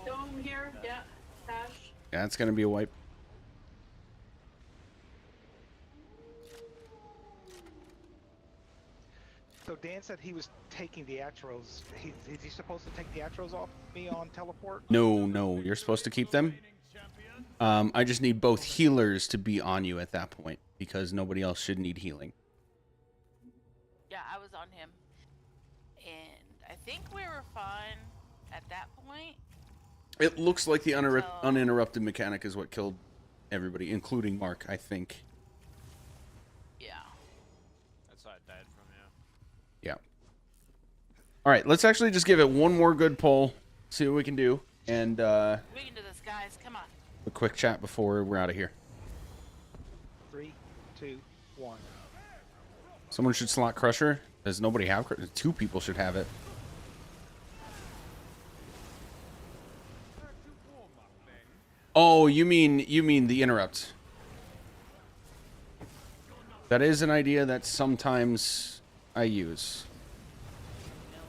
Dome here. Yeah. Dash. Yeah, it's gonna be a wipe. So Dan said he was taking the Atros. Is he supposed to take the Atros off me on teleport? No, no, you're supposed to keep them. I just need both healers to be on you at that point because nobody else should need healing. Yeah, I was on him. And I think we were fine at that point. It looks like the uninterrupted mechanic is what killed everybody, including Mark, I think. Yeah. That's how I died from, yeah. Yeah. All right, let's actually just give it one more good pull, see what we can do, and We can do this, guys. Come on. a quick chat before we're out of here. 3, 2, 1. Someone should slot Crusher. Does nobody have Crusher? 2 people should have it. Oh, you mean the interrupt. That is an idea that sometimes I use.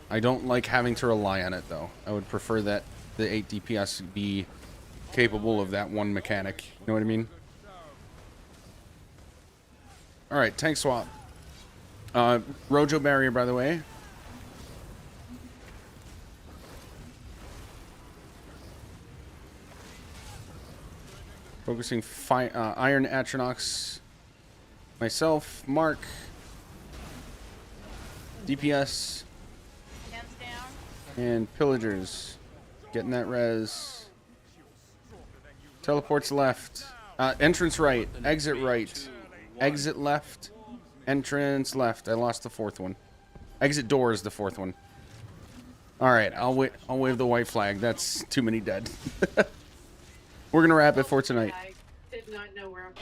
I don't like having to rely on it, though. I would prefer that the 8 DPS be capable of that one mechanic. You know what I mean? Alright, tank swap. Rojo barrier, by the way. Focusing Iron Atronox. Myself, Mark. DPS. Hands down. And Pillagers. Getting that res. Teleports left. Entrance right. Exit right. Exit left. Entrance left. I lost the 4th one. Exit door is the 4th one. Alright, I'll wave the white flag. That's too many dead. We're gonna wrap it for tonight. I did not know where I'm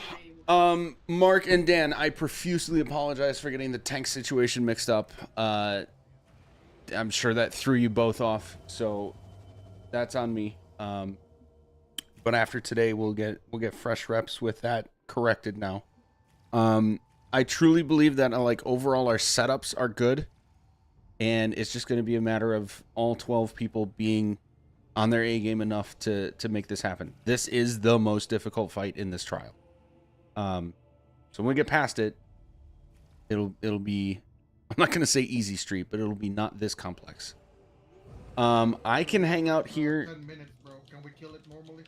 playing. Mark and Dan, I profusely apologize for getting the tank situation mixed up. I'm sure that threw you both off, so that's on me. But after today, we'll get fresh reps with that corrected now. I truly believe that like overall our setups are good, and it's just going to be a matter of all 12 people being on their A game enough to make this happen. This is the most difficult fight in this trial. So when we get past it, it'll be, I'm not gonna say easy street, but it'll be not this complex. I can hang out here. 10 minutes, bro. Can we kill it normally?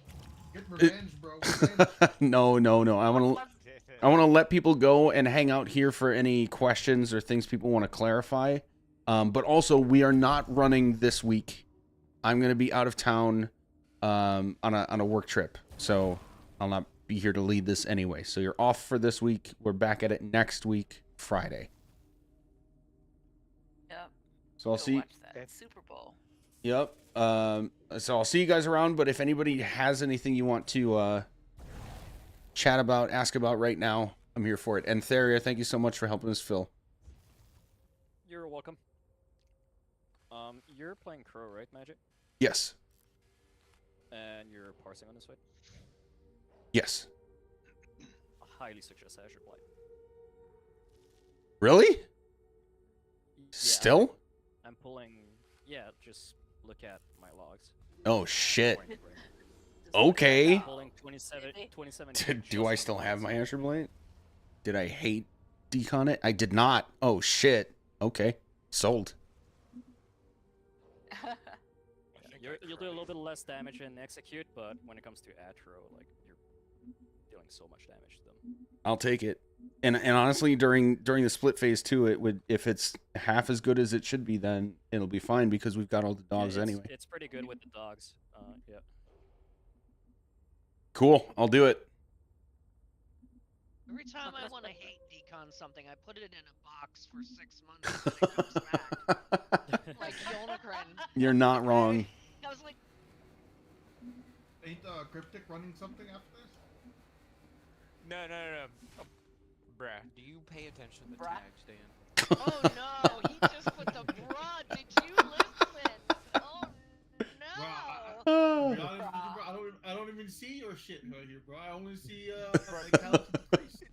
Get revenge, bro. Revenge. No. I want to let people go and hang out here for any questions or things people want to clarify. But also, we are not running this week. I'm gonna be out of town on a work trip, so I'll not be here to lead this anyway. So you're off for this week. We're back at it next week, Friday. Yep. So I'll see. Watch that Super Bowl. Yep. So I'll see you guys around. But if anybody has anything you want to chat about, ask about right now, I'm here for it. And Theria, thank you so much for helping us fill. You're welcome. You're playing Crow, right, Magic? Yes. And you're parsing on this fight? Yes. I highly suggest Azure Blight. Really? Yeah, Still? I'm pulling. Yeah, just look at my logs. Oh shit. Okay. Pulling 27. Do I still have my Azure Blade? Did I hate decon it? I did not. Oh shit. Okay. Sold. You'll do a little bit less damage in execute, but when it comes to Atro, like you're dealing so much damage to them. I'll take it. And honestly, during the split phase too, it would, if it's half as good as it should be, then it'll be fine because we've got all the dogs anyway. It's pretty good with the dogs. Yeah. Cool. I'll do it. Every time I want to hate decon something, I put it in a box for 6 months and then it comes back. Like Yonagren. You're not wrong. I was like, Ain't Cryptic running something after this? No. Oh, bruh, do you pay attention to the Bruh. tags, Dan? oh no, he just put the bruh. Did you listen? Oh no. To be honest with you, bro, I don't even see your shit right here, bro. I only see like Talented Priest.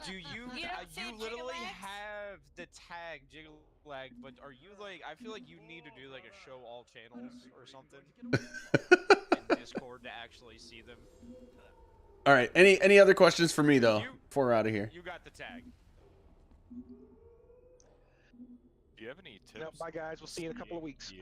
Do you? You literally have the tag jiggle lag, but are you like? I feel like you need to do like a show all channels or something in Discord to actually see them. All right. Any other questions for me though before we're out of here? You got the tag. Do you have any tips? No, bye guys. We'll see you in a couple of weeks.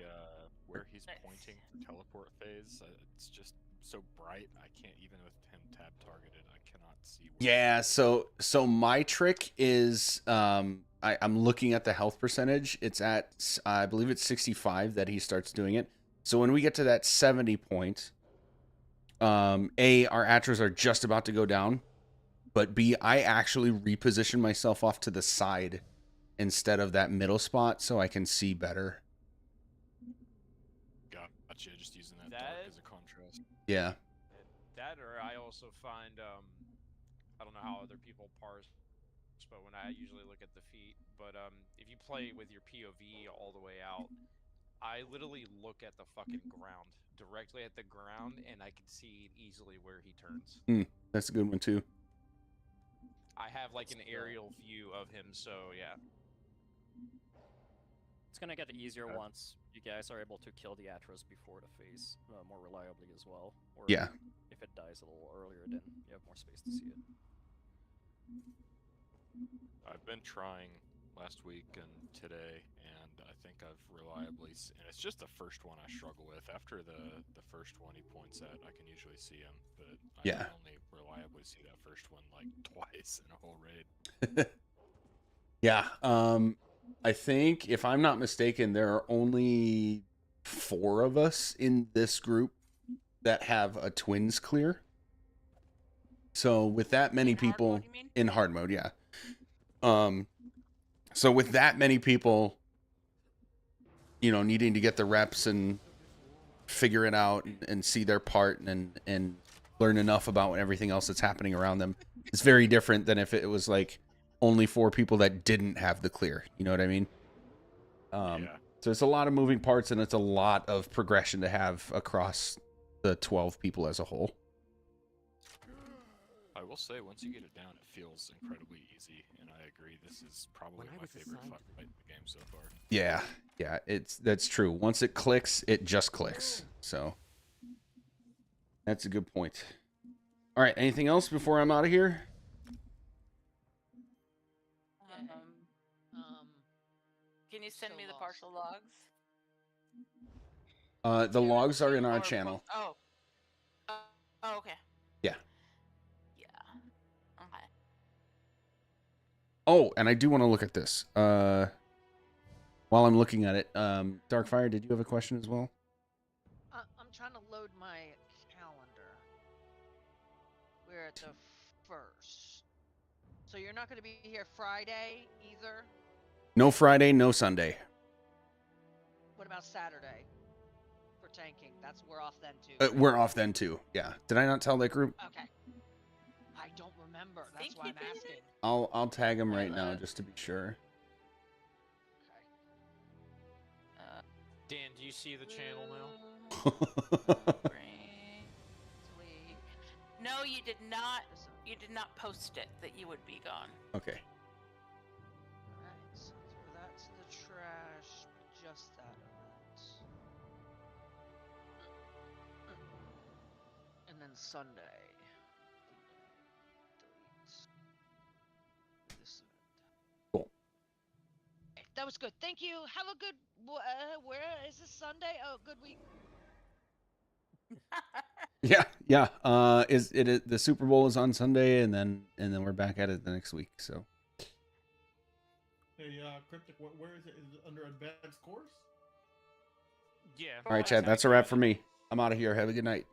Where he's pointing for teleport phase, it's just so bright. I can't, even with him tab targeted, I cannot see. Yeah. So my trick is I'm looking at the health percentage. It's at I believe it's 65 that he starts doing it. So when we get to that 70 point, A, our Atras are just about to go down, but B, I actually reposition myself off to the side instead of that middle spot so I can see better. Gotcha, just using that dark as a contrast. Yeah. That, or I also find I don't know how other people parse, but when I usually look at the feet, but if you play with your POV all the way out, I literally look at the fucking ground, directly at the ground, and I can see easily where he turns. That's a good one too. I have like an aerial view of him, so yeah. It's gonna get easier once you guys are able to kill the Atros before the phase more reliably as well. Or Yeah. if it dies a little earlier, then you have more space to see it. I've been trying last week and today, and I think I've reliably, and it's just the first one I struggle with. After the first one he points at, I can usually see him, but I Yeah. can only reliably see that first one like twice in a whole raid. Yeah. I think if I'm not mistaken, there are only 4 of us in this group that have a twins clear. So with that many people in hard mode, yeah. So with that many people, you know, needing to get the reps and figure it out and see their part and learn enough about everything else that's happening around them, it's very different than if it was like only 4 people that didn't have the clear. You know what I mean? Yeah. So it's a lot of moving parts and it's a lot of progression to have across the 12 people as a whole. I will say, once you get it down, it feels incredibly easy, and I agree. This is probably my favorite fight in the game so far. Yeah, that's true. Once it clicks, it just clicks. So that's a good point. All right, anything else before I'm out of here? Can you send me the partial logs? The logs are in our channel. Oh. Oh, okay. Yeah. Yeah. Okay. Oh, and I do want to look at this. While I'm looking at it, Darkfire, did you have a question as well? I'm trying to load my calendar. We're at the 1st. So you're not going to be here Friday either? No Friday, no Sunday. What about Saturday? For tanking. We're off then too. Right? We're off then too. Yeah. Did I not tell that group? Okay. I don't remember. That's why I'm asking. I'll tag him right now just to be sure. Dan, do you see the channel now? No, you did not. You did not post it that you would be gone. Okay. Alright, so that's the trash. Just that event. And then Sunday. Delete. This event. Cool. Okay, that was good. Thank you. Have a good. Where is this Sunday? Oh, good week. Yeah. Is the Super Bowl is on Sunday, and then we're back at it the next week. So. Hey, Cryptic, where is it? Is it under advanced course? Yeah. All right, Chad. That's a wrap for me. I'm out of here. Have a good night.